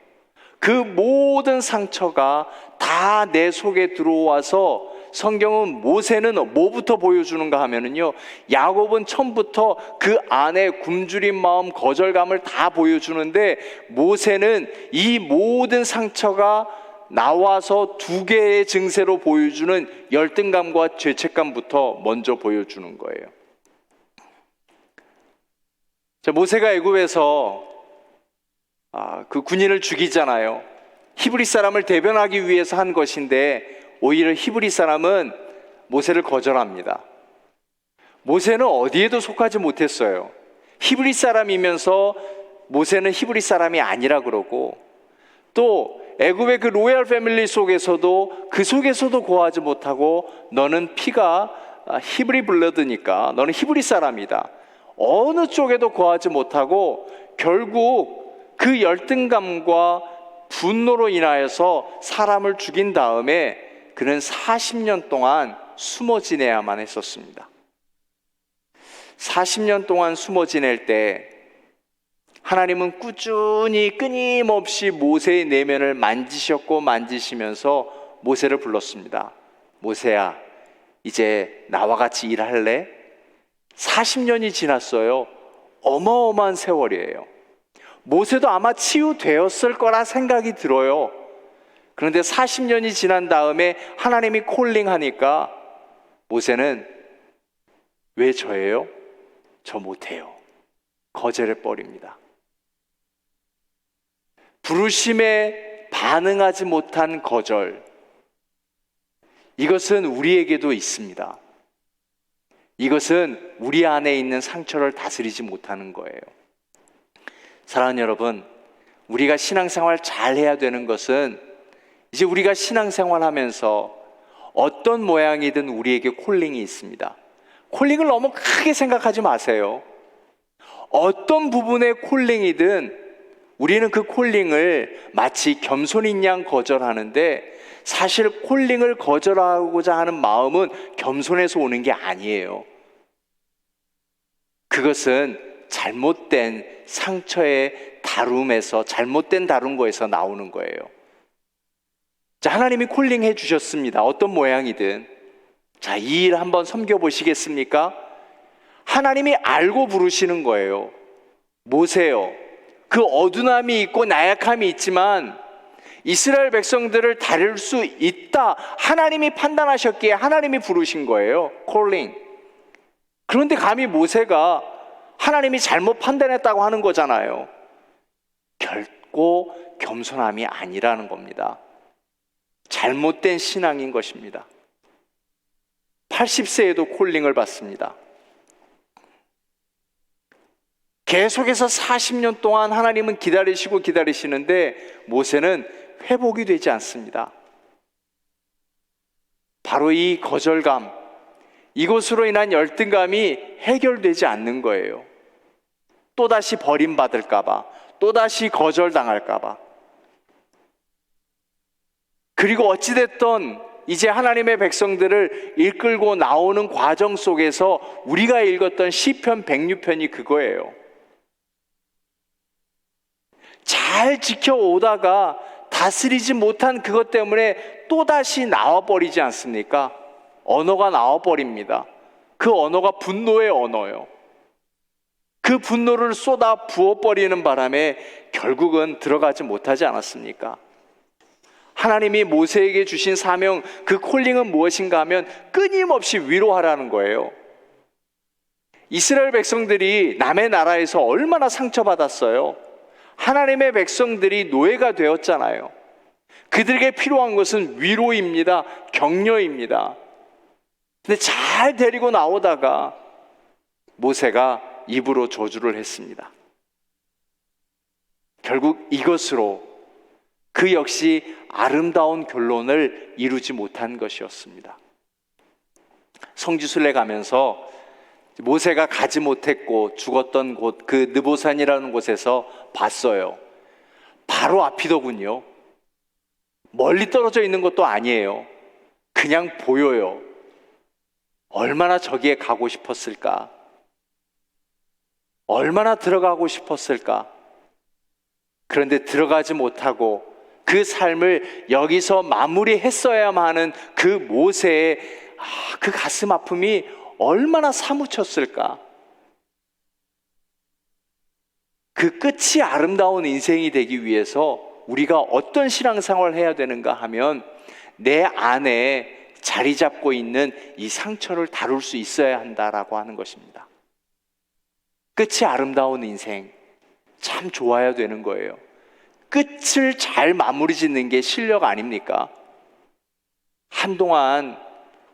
그 모든 상처가 다 내 속에 들어와서 성경은 모세는 뭐부터 보여주는가 하면은요, 야곱은 처음부터 그 안에 굶주린 마음, 거절감을 다 보여주는데 모세는 이 모든 상처가 나와서 2개의 증세로 보여주는 열등감과 죄책감부터 먼저 보여주는 거예요. 자, 모세가 애굽에서 그 군인을 죽이잖아요. 히브리 사람을 대변하기 위해서 한 것인데 오히려 히브리 사람은 모세를 거절합니다. 모세는 어디에도 속하지 못했어요. 히브리 사람이면서 모세는 히브리 사람이 아니라 그러고, 또 애굽의 그 로얄 패밀리 속에서도 그 속에서도 거하지 못하고 너는 피가 히브리 블러드니까 너는 히브리 사람이다, 어느 쪽에도 거하지 못하고 결국 그 열등감과 분노로 인하여서 사람을 죽인 다음에 그는 40년 동안 숨어 지내야만 했었습니다. 40년 동안 숨어 지낼 때 하나님은 꾸준히 끊임없이 모세의 내면을 만지셨고 만지시면서 모세를 불렀습니다. 모세야, 이제 나와 같이 일할래? 40년이 지났어요. 어마어마한 세월이에요. 모세도 아마 치유되었을 거라 생각이 들어요. 그런데 40년이 지난 다음에 하나님이 콜링하니까 모세는 왜 저예요? 저 못해요. 거절해버립니다. 부르심에 반응하지 못한 거절, 이것은 우리에게도 있습니다. 이것은 우리 안에 있는 상처를 다스리지 못하는 거예요. 사랑하는 여러분, 우리가 신앙생활 잘 해야 되는 것은 이제 우리가 신앙생활 하면서 어떤 모양이든 우리에게 콜링이 있습니다. 콜링을 너무 크게 생각하지 마세요. 어떤 부분의 콜링이든 우리는 그 콜링을 마치 겸손인 양 거절하는데, 사실 콜링을 거절하고자 하는 마음은 겸손에서 오는 게 아니에요. 그것은 잘못된 상처의 다룸에서, 잘못된 다룬 거에서 나오는 거예요. 자, 하나님이 콜링해 주셨습니다. 어떤 모양이든. 자, 이 일 한번 섬겨보시겠습니까? 하나님이 알고 부르시는 거예요. 모세요, 그 어두움이 있고 나약함이 있지만 이스라엘 백성들을 다룰 수 있다, 하나님이 판단하셨기에 하나님이 부르신 거예요. 콜링. 그런데 감히 모세가 하나님이 잘못 판단했다고 하는 거잖아요. 결코 겸손함이 아니라는 겁니다. 잘못된 신앙인 것입니다. 80세에도 콜링을 받습니다. 계속해서 40년 동안 하나님은 기다리시고 기다리시는데 모세는 회복이 되지 않습니다. 바로 이 거절감, 이것으로 인한 열등감이 해결되지 않는 거예요. 또다시 버림받을까봐, 또다시 거절당할까봐. 그리고 어찌됐든 이제 하나님의 백성들을 이끌고 나오는 과정 속에서 우리가 읽었던 시편 106편이 그거예요. 잘 지켜오다가 다스리지 못한 그것 때문에 또다시 나와버리지 않습니까? 언어가 나와버립니다. 그 언어가 분노의 언어예요. 그 분노를 쏟아 부어버리는 바람에 결국은 들어가지 못하지 않았습니까? 하나님이 모세에게 주신 사명, 그 콜링은 무엇인가 하면 끊임없이 위로하라는 거예요. 이스라엘 백성들이 남의 나라에서 얼마나 상처받았어요. 하나님의 백성들이 노예가 되었잖아요. 그들에게 필요한 것은 위로입니다. 격려입니다. 근데 잘 데리고 나오다가 모세가 입으로 저주를 했습니다. 결국 이것으로 그 역시 아름다운 결론을 이루지 못한 것이었습니다. 성지순례 가면서 모세가 가지 못했고 죽었던 곳, 그 느보산이라는 곳에서 봤어요. 바로 앞이더군요. 멀리 떨어져 있는 것도 아니에요. 그냥 보여요. 얼마나 저기에 가고 싶었을까? 얼마나 들어가고 싶었을까? 그런데 들어가지 못하고 그 삶을 여기서 마무리했어야만 하는 그 모세의 그 가슴 아픔이 얼마나 사무쳤을까? 그 끝이 아름다운 인생이 되기 위해서 우리가 어떤 신앙생활을 해야 되는가 하면 내 안에 자리 잡고 있는 이 상처를 다룰 수 있어야 한다라고 하는 것입니다. 끝이 아름다운 인생, 참 좋아야 되는 거예요. 끝을 잘 마무리 짓는 게 실력 아닙니까? 한동안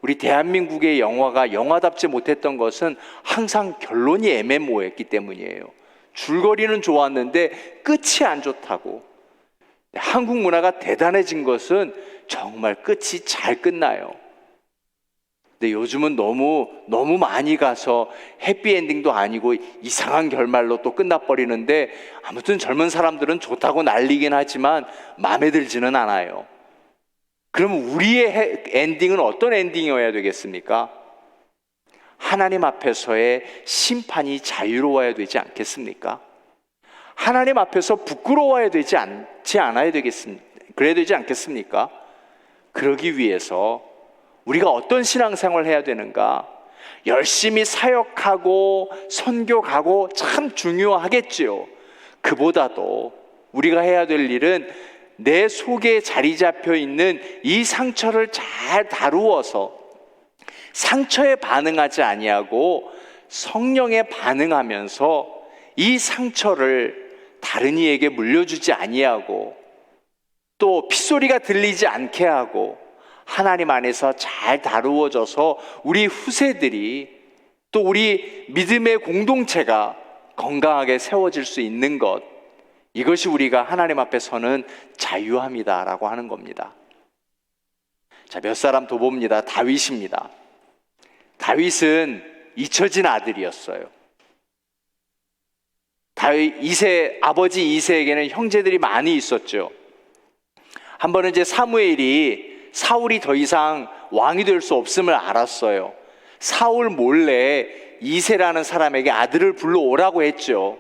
우리 대한민국의 영화가 영화답지 못했던 것은 항상 결론이 애매모호했기 때문이에요. 줄거리는 좋았는데 끝이 안 좋다고. 한국 문화가 대단해진 것은 정말 끝이 잘 끝나요. 근데 요즘은 너무 많이 가서 해피엔딩도 아니고 이상한 결말로 또 끝나버리는데, 아무튼 젊은 사람들은 좋다고 난리긴 하지만 마음에 들지는 않아요. 그럼 우리의 엔딩은 어떤 엔딩이어야 되겠습니까? 하나님 앞에서의 심판이 자유로워야 되지 않겠습니까? 하나님 앞에서 부끄러워야 되지 않아야 되겠습니까? 그래야 되지 않겠습니까? 그러기 위해서 우리가 어떤 신앙생활을 해야 되는가? 열심히 사역하고 선교 가고 참 중요하겠지요. 그보다도 우리가 해야 될 일은 내 속에 자리 잡혀 있는 이 상처를 잘 다루어서 상처에 반응하지 아니하고 성령에 반응하면서 이 상처를 다른 이에게 물려주지 아니하고 또 핏소리가 들리지 않게 하고 하나님 안에서 잘 다루어져서 우리 후세들이 또 우리 믿음의 공동체가 건강하게 세워질 수 있는 것, 이것이 우리가 하나님 앞에 서는 자유함이다라고 하는 겁니다. 자, 몇 사람 더 봅니다. 다윗입니다. 다윗은 잊혀진 아들이었어요. 아버지 이새에게는 형제들이 많이 있었죠. 한 번은 이제 사무엘이 사울이 더 이상 왕이 될 수 없음을 알았어요. 사울 몰래 이새라는 사람에게 아들을 불러오라고 했죠.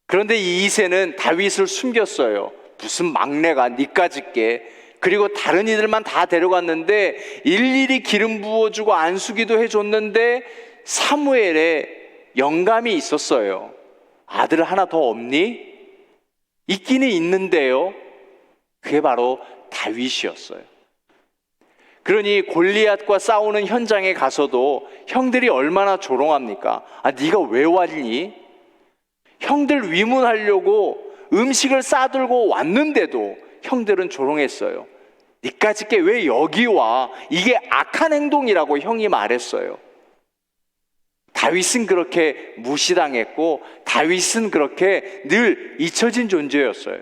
그런데 이 이새는 다윗을 숨겼어요. 무슨 막내가 니까짓게. 그리고 다른 이들만 다 데려갔는데 일일이 기름 부어주고 안수기도 해줬는데 사무엘에 영감이 있었어요. 아들 하나 더 없니? 있기는 있는데요. 그게 바로 다윗이었어요. 그러니 골리앗과 싸우는 현장에 가서도 형들이 얼마나 조롱합니까? 네가 왜 왔니? 형들 위문하려고 음식을 싸들고 왔는데도 형들은 조롱했어요. 니까짓게 왜 여기 와? 이게 악한 행동이라고 형이 말했어요. 다윗은 그렇게 무시당했고 다윗은 그렇게 늘 잊혀진 존재였어요.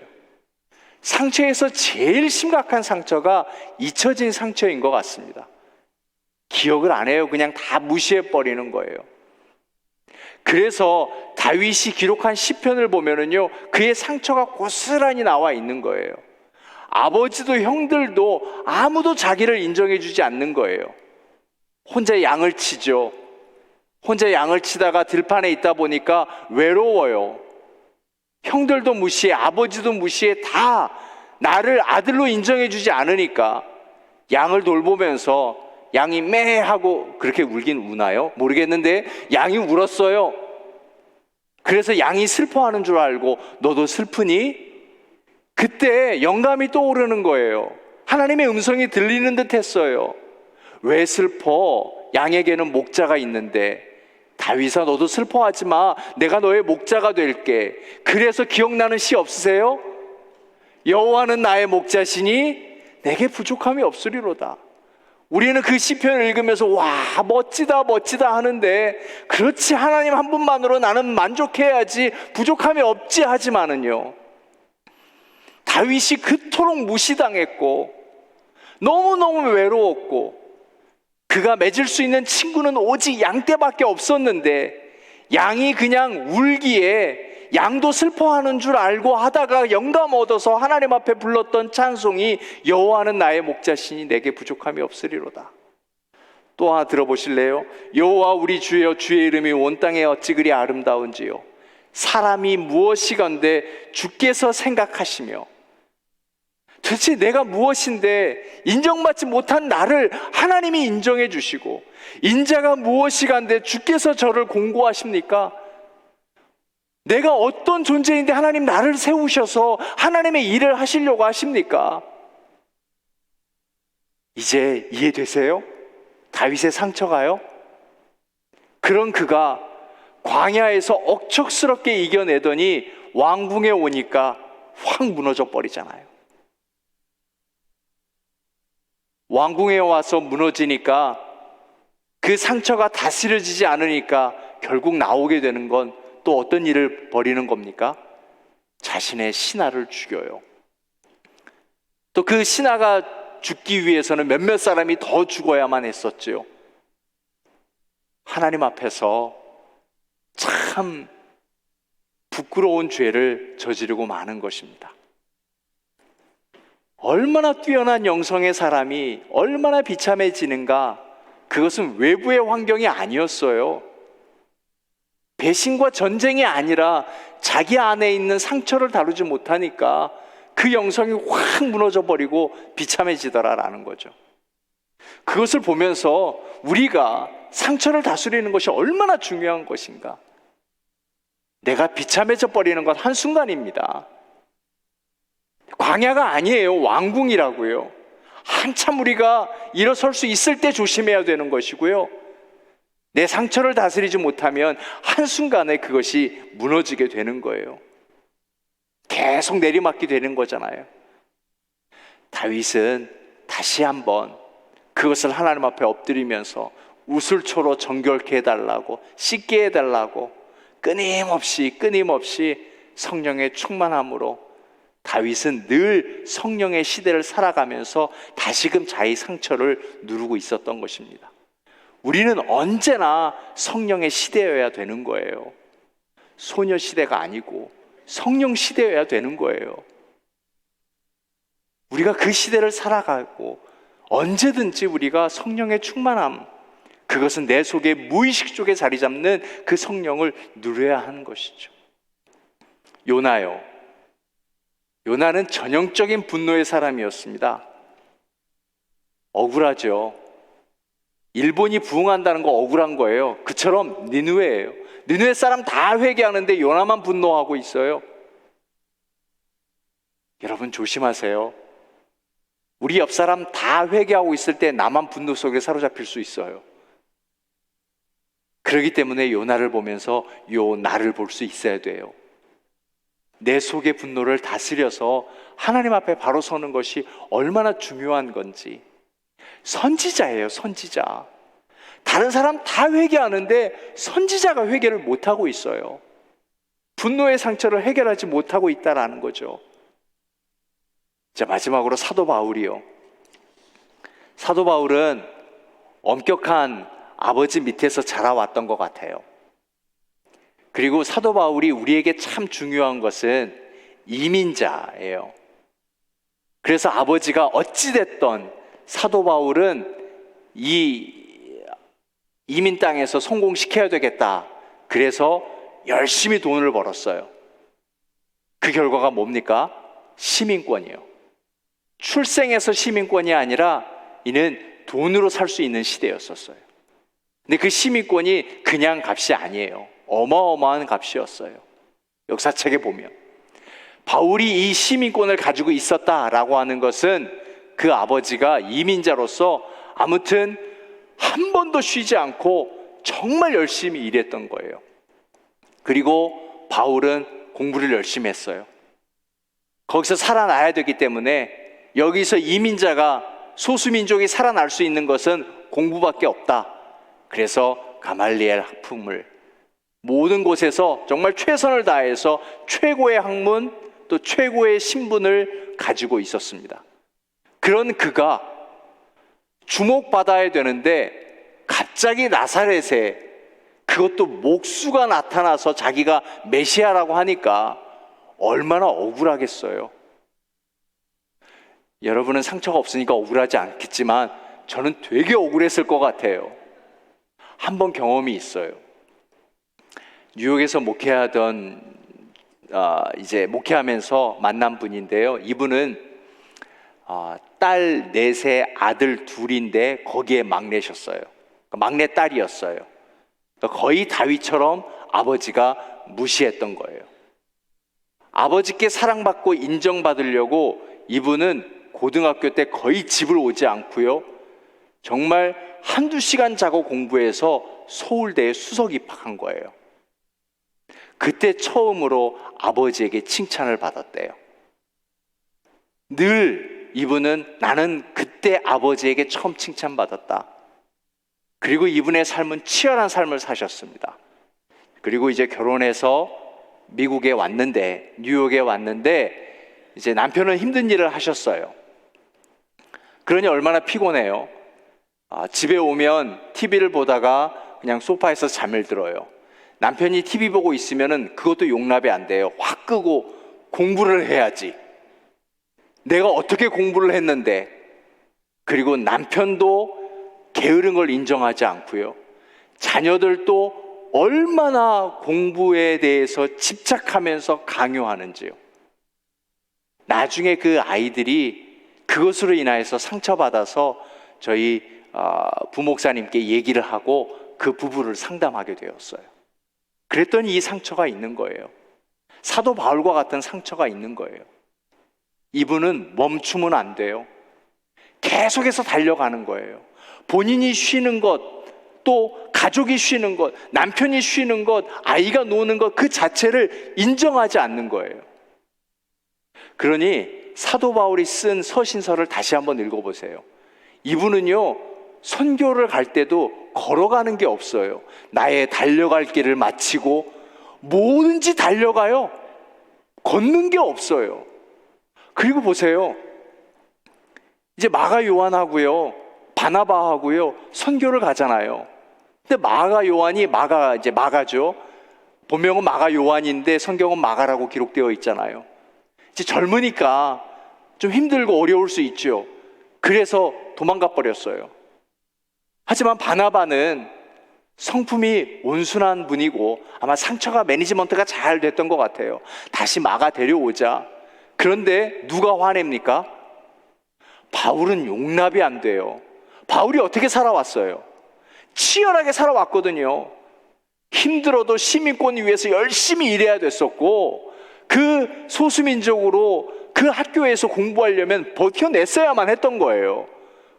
상처에서 제일 심각한 상처가 잊혀진 상처인 것 같습니다. 기억을 안 해요. 그냥 다 무시해버리는 거예요. 그래서 다윗이 기록한 시편을 보면은요, 그의 상처가 고스란히 나와 있는 거예요. 아버지도 형들도 아무도 자기를 인정해주지 않는 거예요. 혼자 양을 치죠. 혼자 양을 치다가 들판에 있다 보니까 외로워요. 형들도 무시해, 아버지도 무시해. 다 나를 아들로 인정해주지 않으니까 양을 돌보면서 양이 매 하고 그렇게 울긴 우나요? 모르겠는데 양이 울었어요. 그래서 양이 슬퍼하는 줄 알고 너도 슬프니? 그때 영감이 떠오르는 거예요. 하나님의 음성이 들리는 듯 했어요. 왜 슬퍼? 양에게는 목자가 있는데. 다윗아, 너도 슬퍼하지 마. 내가 너의 목자가 될게. 그래서 기억나는 시 없으세요? 여호와는 나의 목자시니 내게 부족함이 없으리로다. 우리는 그 시편을 읽으면서 와, 멋지다 멋지다 하는데, 그렇지, 하나님 한 분만으로 나는 만족해야지, 부족함이 없지 하지만은요, 다윗이 그토록 무시당했고 너무너무 외로웠고 그가 맺을 수 있는 친구는 오직 양떼밖에 없었는데, 양이 그냥 울기에 양도 슬퍼하는 줄 알고 하다가 영감 얻어서 하나님 앞에 불렀던 찬송이 여호와는 나의 목자시니 내게 부족함이 없으리로다. 또 하나 들어보실래요? 여호와 우리 주여, 주의 이름이 온 땅에 어찌 그리 아름다운지요. 사람이 무엇이건대 주께서 생각하시며. 도대체 내가 무엇인데 인정받지 못한 나를 하나님이 인정해 주시고, 인자가 무엇이간데 주께서 저를 공고하십니까? 내가 어떤 존재인데 하나님 나를 세우셔서 하나님의 일을 하시려고 하십니까? 이제 이해되세요? 다윗의 상처가요? 그런 그가 광야에서 억척스럽게 이겨내더니 왕궁에 오니까 확 무너져 버리잖아요. 왕궁에 와서 무너지니까, 그 상처가 다스려지지 않으니까 결국 나오게 되는 건 또 어떤 일을 벌이는 겁니까? 자신의 신하를 죽여요. 또 그 신하가 죽기 위해서는 몇몇 사람이 더 죽어야만 했었죠. 하나님 앞에서 참 부끄러운 죄를 저지르고 마는 것입니다. 얼마나 뛰어난 영성의 사람이 얼마나 비참해지는가. 그것은 외부의 환경이 아니었어요. 배신과 전쟁이 아니라 자기 안에 있는 상처를 다루지 못하니까 그 영성이 확 무너져 버리고 비참해지더라라는 거죠. 그것을 보면서 우리가 상처를 다스리는 것이 얼마나 중요한 것인가. 내가 비참해져 버리는 건 한순간입니다. 광야가 아니에요. 왕궁이라고요. 한참 우리가 일어설 수 있을 때 조심해야 되는 것이고요, 내 상처를 다스리지 못하면 한순간에 그것이 무너지게 되는 거예요. 계속 내리막이 되는 거잖아요. 다윗은 다시 한번 그것을 하나님 앞에 엎드리면서 우슬초로 정결케 해달라고, 씻게 해달라고 끊임없이 성령의 충만함으로 다윗은 늘 성령의 시대를 살아가면서 다시금 자기 상처를 누르고 있었던 것입니다. 우리는 언제나 성령의 시대여야 되는 거예요. 소녀 시대가 아니고 성령 시대여야 되는 거예요. 우리가 그 시대를 살아가고 언제든지 우리가 성령의 충만함, 그것은 내 속에 무의식 속에 자리 잡는 그 성령을 누려야 하는 것이죠. 요나요. 요나는 전형적인 분노의 사람이었습니다. 억울하죠. 일본이 부흥한다는 거 억울한 거예요. 그처럼 니느웨예요. 니느웨 사람 다 회개하는데 요나만 분노하고 있어요. 여러분 조심하세요. 우리 옆 사람 다 회개하고 있을 때 나만 분노 속에 사로잡힐 수 있어요. 그렇기 때문에 요나를 보면서 요나를 볼 수 있어야 돼요. 내 속의 분노를 다스려서 하나님 앞에 바로 서는 것이 얼마나 중요한 건지. 선지자예요, 선지자. 다른 사람 다 회개하는데 선지자가 회개를 못하고 있어요. 분노의 상처를 해결하지 못하고 있다라는 거죠. 자, 마지막으로 사도 바울이요. 사도 바울은 엄격한 아버지 밑에서 자라왔던 것 같아요. 그리고 사도 바울이 우리에게 참 중요한 것은 이민자예요. 그래서 아버지가 어찌됐던 사도 바울은 이 이민 땅에서 성공시켜야 되겠다. 그래서 열심히 돈을 벌었어요. 그 결과가 뭡니까? 시민권이요. 출생에서 시민권이 아니라 이는 돈으로 살 수 있는 시대였었어요. 근데 그 시민권이 그냥 값이 아니에요. 어마어마한 값이었어요. 역사책에 보면 바울이 이 시민권을 가지고 있었다라고 하는 것은 그 아버지가 이민자로서 아무튼 한 번도 쉬지 않고 정말 열심히 일했던 거예요. 그리고 바울은 공부를 열심히 했어요. 거기서 살아나야 되기 때문에 여기서 이민자가 소수민족이 살아날 수 있는 것은 공부밖에 없다. 그래서 가말리엘 학품을 모든 곳에서 정말 최선을 다해서 최고의 학문 또 최고의 신분을 가지고 있었습니다. 그런 그가 주목받아야 되는데 갑자기 나사렛에 그것도 목수가 나타나서 자기가 메시아라고 하니까 얼마나 억울하겠어요. 여러분은 상처가 없으니까 억울하지 않겠지만 저는 되게 억울했을 것 같아요. 한 번 경험이 있어요. 뉴욕에서 목회하던 이제 목회하면서 만난 분인데요. 이분은 딸 넷에 아들 둘인데 거기에 막내셨어요. 막내 딸이었어요. 거의 다윗처럼 아버지가 무시했던 거예요. 아버지께 사랑받고 인정받으려고 이분은 고등학교 때 거의 집을 오지 않고요. 정말 한두 시간 자고 공부해서 서울대에 수석 입학한 거예요. 그때 처음으로 아버지에게 칭찬을 받았대요. 늘 이분은 나는 그때 아버지에게 처음 칭찬받았다. 그리고 이분의 삶은 치열한 삶을 사셨습니다. 그리고 이제 결혼해서 미국에 왔는데, 뉴욕에 왔는데 이제 남편은 힘든 일을 하셨어요. 그러니 얼마나 피곤해요. 집에 오면 TV를 보다가 그냥 소파에서 잠을 들어요. 남편이 TV 보고 있으면은 그것도 용납이 안 돼요. 확 끄고 공부를 해야지. 내가 어떻게 공부를 했는데. 그리고 남편도 게으른 걸 인정하지 않고요. 자녀들도 얼마나 공부에 대해서 집착하면서 강요하는지요. 나중에 그 아이들이 그것으로 인하여서 상처받아서 저희 부목사님께 얘기를 하고 그 부부를 상담하게 되었어요. 그랬더니 이 상처가 있는 거예요. 사도 바울과 같은 상처가 있는 거예요. 이분은 멈추면 안 돼요. 계속해서 달려가는 거예요. 본인이 쉬는 것, 또 가족이 쉬는 것, 남편이 쉬는 것, 아이가 노는 것 그 자체를 인정하지 않는 거예요. 그러니 사도 바울이 쓴 서신서를 다시 한번 읽어보세요. 이분은요, 선교를 갈 때도 걸어가는 게 없어요. 나의 달려갈 길을 마치고 뭐든지 달려가요. 걷는 게 없어요. 그리고 보세요. 이제 마가 요한하고요, 바나바하고요 선교를 가잖아요. 근데 마가 요한이 마가죠. 본명은 마가 요한인데 성경은 마가라고 기록되어 있잖아요. 이제 젊으니까 좀 힘들고 어려울 수 있죠. 그래서 도망가 버렸어요. 하지만 바나바는 성품이 온순한 분이고 아마 상처가 매니지먼트가 잘 됐던 것 같아요. 다시 마가 데려오자. 그런데 누가 화냅니까? 바울은 용납이 안 돼요. 바울이 어떻게 살아왔어요? 치열하게 살아왔거든요. 힘들어도 시민권 위해서 열심히 일해야 됐었고, 그 소수민족으로 그 학교에서 공부하려면 버텨냈어야만 했던 거예요.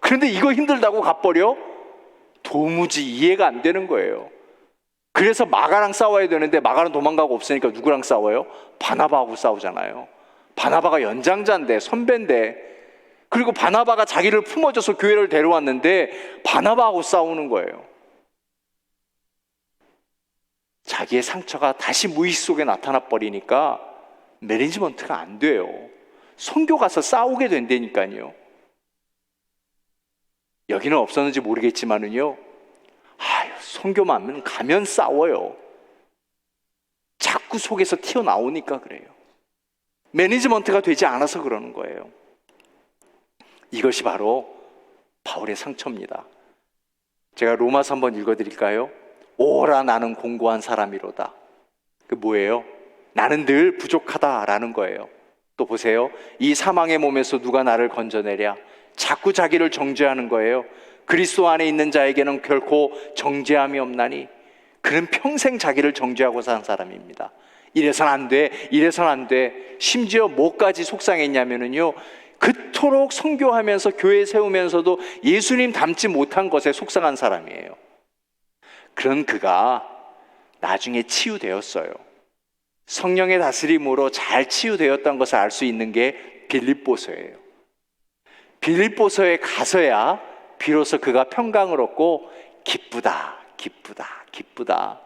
그런데 이거 힘들다고 가버려? 도무지 이해가 안 되는 거예요. 그래서 마가랑 싸워야 되는데 마가는 도망가고 없으니까 누구랑 싸워요? 바나바하고 싸우잖아요. 바나바가 연장자인데, 선배인데, 그리고 바나바가 자기를 품어줘서 교회를 데려왔는데 바나바하고 싸우는 거예요. 자기의 상처가 다시 무의식 속에 나타나 버리니까 매니지먼트가 안 돼요. 선교 가서 싸우게 된다니까요. 여기는 없었는지 모르겠지만은요, 선교만 가면 싸워요. 자꾸 속에서 튀어나오니까 그래요. 매니지먼트가 되지 않아서 그러는 거예요. 이것이 바로 바울의 상처입니다. 제가 로마서 한번 읽어드릴까요? 오라 나는 공고한 사람이로다. 그 뭐예요? 나는 늘 부족하다라는 거예요. 또 보세요. 이 사망의 몸에서 누가 나를 건져내랴? 자꾸 자기를 정죄하는 거예요. 그리스도 안에 있는 자에게는 결코 정죄함이 없나니. 그는 평생 자기를 정죄하고 산 사람입니다. 이래선 안 돼, 이래선 안 돼. 심지어 뭐까지 속상했냐면요, 그토록 선교하면서 교회 세우면서도 예수님 닮지 못한 것에 속상한 사람이에요. 그런 그가 나중에 치유되었어요. 성령의 다스림으로 잘 치유되었던 것을 알 수 있는 게 빌립보서예요. 빌립보서에 가서야 비로소 그가 평강을 얻고 기쁘다, 기쁘다, 기쁘다.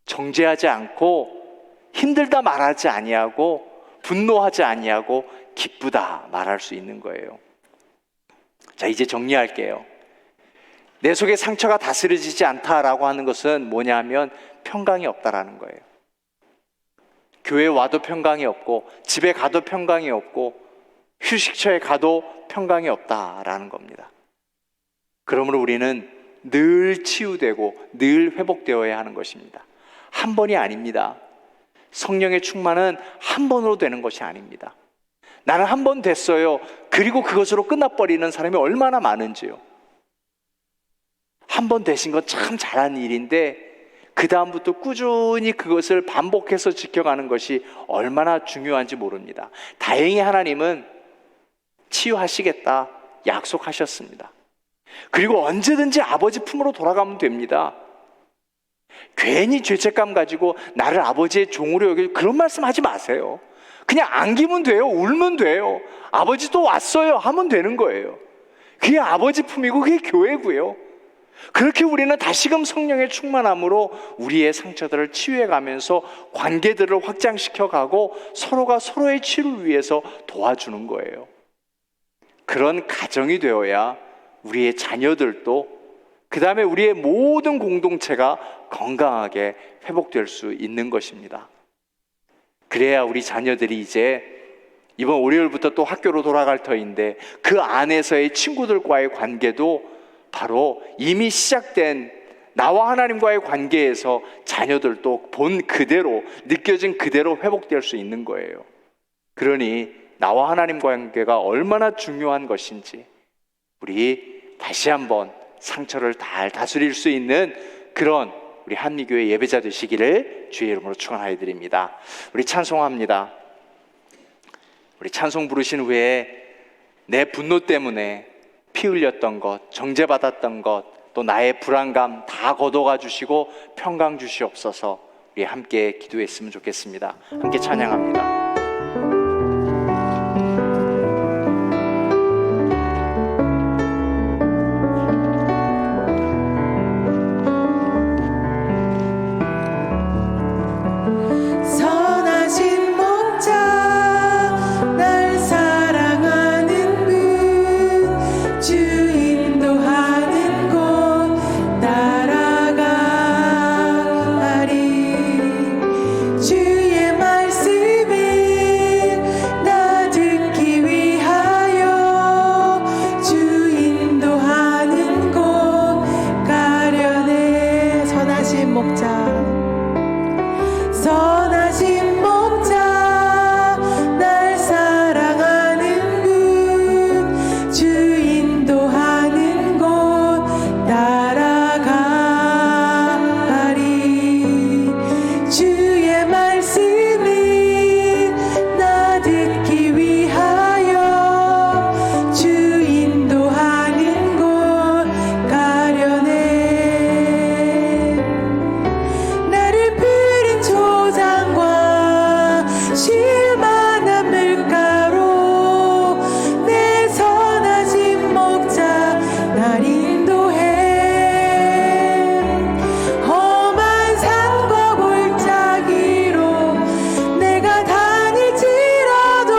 정죄하지 않고 힘들다 말하지 아니하고 분노하지 아니하고 기쁘다 말할 수 있는 거예요. 자, 이제 정리할게요. 내 속에 상처가 다스려지지 않다라고 하는 것은 뭐냐면 평강이 없다라는 거예요. 교회 와도 평강이 없고, 집에 가도 평강이 없고, 휴식처에 가도 평강이 없다라는 겁니다. 그러므로 우리는 늘 치유되고 늘 회복되어야 하는 것입니다. 한 번이 아닙니다. 성령의 충만은 한 번으로 되는 것이 아닙니다. 나는 한 번 됐어요. 그리고 그것으로 끝나버리는 사람이 얼마나 많은지요. 한 번 되신 건 참 잘한 일인데 그 다음부터 꾸준히 그것을 반복해서 지켜가는 것이 얼마나 중요한지 모릅니다. 다행히 하나님은 치유하시겠다 약속하셨습니다. 그리고 언제든지 아버지 품으로 돌아가면 됩니다. 괜히 죄책감 가지고 나를 아버지의 종으로 여길 그런 말씀 하지 마세요. 그냥 안기면 돼요. 울면 돼요. 아버지 또 왔어요 하면 되는 거예요. 그게 아버지 품이고 그게 교회고요. 그렇게 우리는 다시금 성령의 충만함으로 우리의 상처들을 치유해가면서 관계들을 확장시켜가고 서로가 서로의 치유를 위해서 도와주는 거예요. 그런 가정이 되어야 우리의 자녀들도, 그 다음에 우리의 모든 공동체가 건강하게 회복될 수 있는 것입니다. 그래야 우리 자녀들이 이제 이번 월요일부터 또 학교로 돌아갈 터인데 그 안에서의 친구들과의 관계도 바로 이미 시작된 나와 하나님과의 관계에서 자녀들도 본 그대로, 느껴진 그대로 회복될 수 있는 거예요. 그러니 나와 하나님과의 관계가 얼마나 중요한 것인지 우리 다시 한번 상처를 잘 다스릴 수 있는 그런 우리 한미교회 예배자 되시기를 주의 이름으로 축원하여 드립니다. 우리 찬송합니다. 우리 찬송 부르신 후에 내 분노 때문에 피 흘렸던 것, 정죄받았던 것, 또 나의 불안감 다 걷어가 주시고 평강 주시옵소서. 우리 함께 기도했으면 좋겠습니다. 함께 찬양합니다. 선하신 목자 날 사랑하는 분 주 인도하는 곳 따라가리 목자 선하신 목자 날 사랑하는 분 주 인도하는 곳 따라가리 주의 말씀을 나 듣기 위하여 주 인도하는 곳 가려네 나를 푸른 초장과 쉴만한 물가로 내 선하신 목자 날 인도해 험한 산과 골짜기로 내가 다닐지라도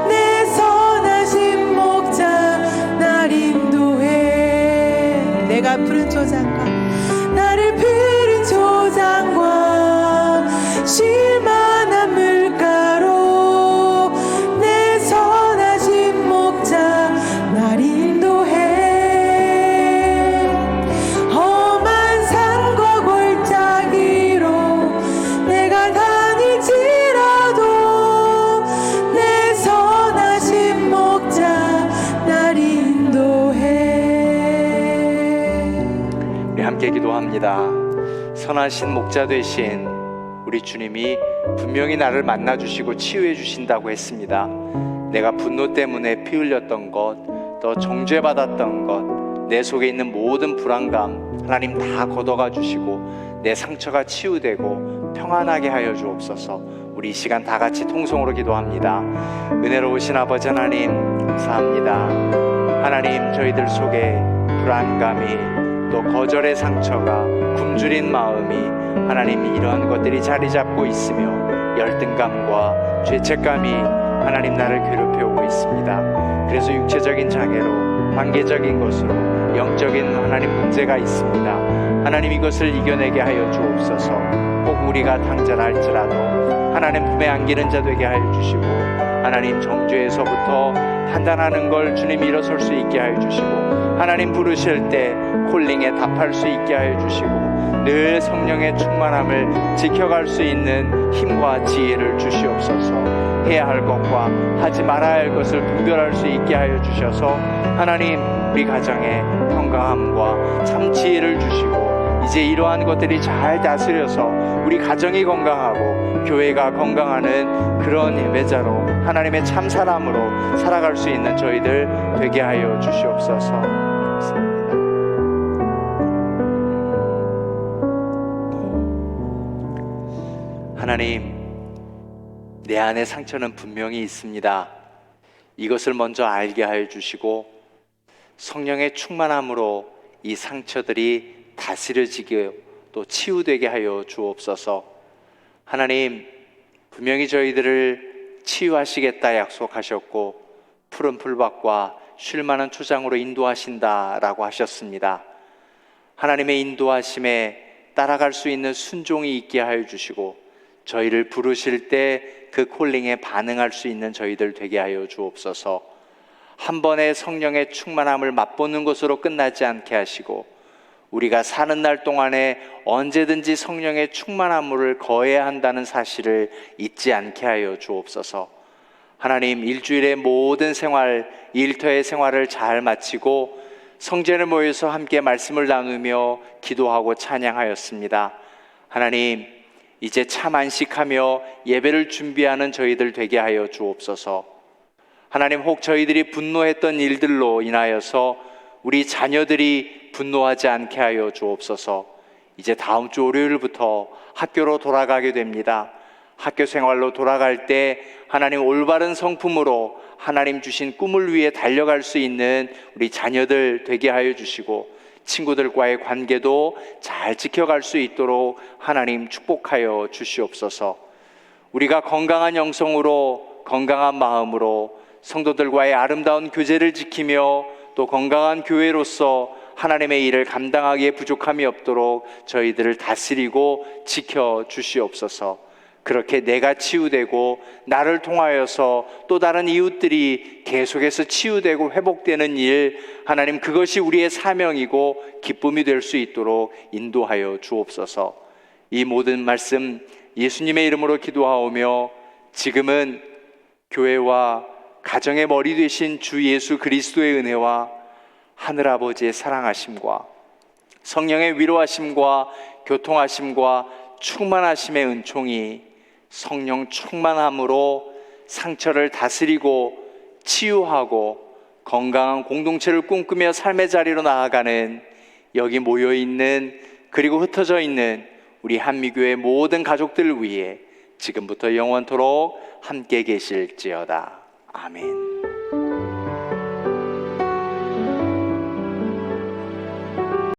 내 선하신 목자 날 인도해 내가 푸른 초장과 나를 푸른 초장과 쉴만한 물가로 내 선하신 목자 날 인도해 험한 산과 골짜기로 내가 다닐지라도 내 선하신 목자 날 인도해 우리 함께 기도합니다. 선하신 목자 되신 우리 주님이 분명히 나를 만나주시고 치유해 주신다고 했습니다. 내가 분노 때문에 피 흘렸던 것, 또 정죄받았던 것, 내 속에 있는 모든 불안감 하나님 다 걷어가 주시고 내 상처가 치유되고 평안하게 하여 주옵소서. 우리 이 시간 다 같이 통성으로 기도합니다. 은혜로우신 아버지 하나님 감사합니다. 하나님 저희들 속에 불안감이 또 거절의 상처가 굶주린 마음이 하나님 이러한 것들이 자리 잡고 있으며 열등감과 죄책감이 하나님 나를 괴롭혀 오고 있습니다. 그래서 육체적인 장애로 관계적인 것으로 영적인 하나님 문제가 있습니다. 하나님 이것을 이겨내게 하여 주옵소서. 혹 우리가 당전할지라도 하나님 품에 안기는 자 되게 하여 주시고 하나님 정죄에서부터 판단하는 걸 주님 일어설 수 있게 하여 주시고 하나님 부르실 때 콜링에 답할 수 있게 하여 주시고 늘 성령의 충만함을 지켜갈 수 있는 힘과 지혜를 주시옵소서. 해야 할 것과 하지 말아야 할 것을 분별할 수 있게 하여 주셔서 하나님 우리 가정에 건강함과 참 지혜를 주시고 이제 이러한 것들이 잘 다스려서 우리 가정이 건강하고 교회가 건강하는 그런 예배자로 하나님의 참 사람으로 살아갈 수 있는 저희들 되게 하여 주시옵소서. 하나님, 내 안에 상처는 분명히 있습니다. 이것을 먼저 알게 하여 주시고 성령의 충만함으로 이 상처들이 다스려지게 또 치유되게 하여 주옵소서. 하나님, 분명히 저희들을 치유하시겠다 약속하셨고 푸른 풀밭과 쉴만한 초장으로 인도하신다라고 하셨습니다. 하나님의 인도하심에 따라갈 수 있는 순종이 있게 하여 주시고 저희를 부르실 때 그 콜링에 반응할 수 있는 저희들 되게 하여 주옵소서. 한 번의 성령의 충만함을 맛보는 것으로 끝나지 않게 하시고 우리가 사는 날 동안에 언제든지 성령의 충만함을 거해야 한다는 사실을 잊지 않게 하여 주옵소서. 하나님, 일주일의 모든 생활, 일터의 생활을 잘 마치고 성전에 모여서 함께 말씀을 나누며 기도하고 찬양하였습니다. 하나님, 이제 참 안식하며 예배를 준비하는 저희들 되게 하여 주옵소서. 하나님, 혹 저희들이 분노했던 일들로 인하여서 우리 자녀들이 분노하지 않게 하여 주옵소서. 이제 다음 주 월요일부터 학교로 돌아가게 됩니다. 학교 생활로 돌아갈 때 하나님 올바른 성품으로 하나님 주신 꿈을 위해 달려갈 수 있는 우리 자녀들 되게 하여 주시고 친구들과의 관계도 잘 지켜갈 수 있도록 하나님 축복하여 주시옵소서. 우리가 건강한 영성으로 건강한 마음으로 성도들과의 아름다운 교제를 지키며 또 건강한 교회로서 하나님의 일을 감당하기에 부족함이 없도록 저희들을 다스리고 지켜 주시옵소서. 그렇게 내가 치유되고 나를 통하여서 또 다른 이웃들이 계속해서 치유되고 회복되는 일, 하나님 그것이 우리의 사명이고 기쁨이 될 수 있도록 인도하여 주옵소서. 이 모든 말씀 예수님의 이름으로 기도하오며 지금은 교회와 가정의 머리 되신 주 예수 그리스도의 은혜와 하늘아버지의 사랑하심과 성령의 위로하심과 교통하심과 충만하심의 은총이 성령 충만함으로 상처를 다스리고 치유하고 건강한 공동체를 꿈꾸며 삶의 자리로 나아가는 여기 모여있는 그리고 흩어져 있는 우리 한미교회 모든 가족들을 위해 지금부터 영원토록 함께 계실지어다. 아멘.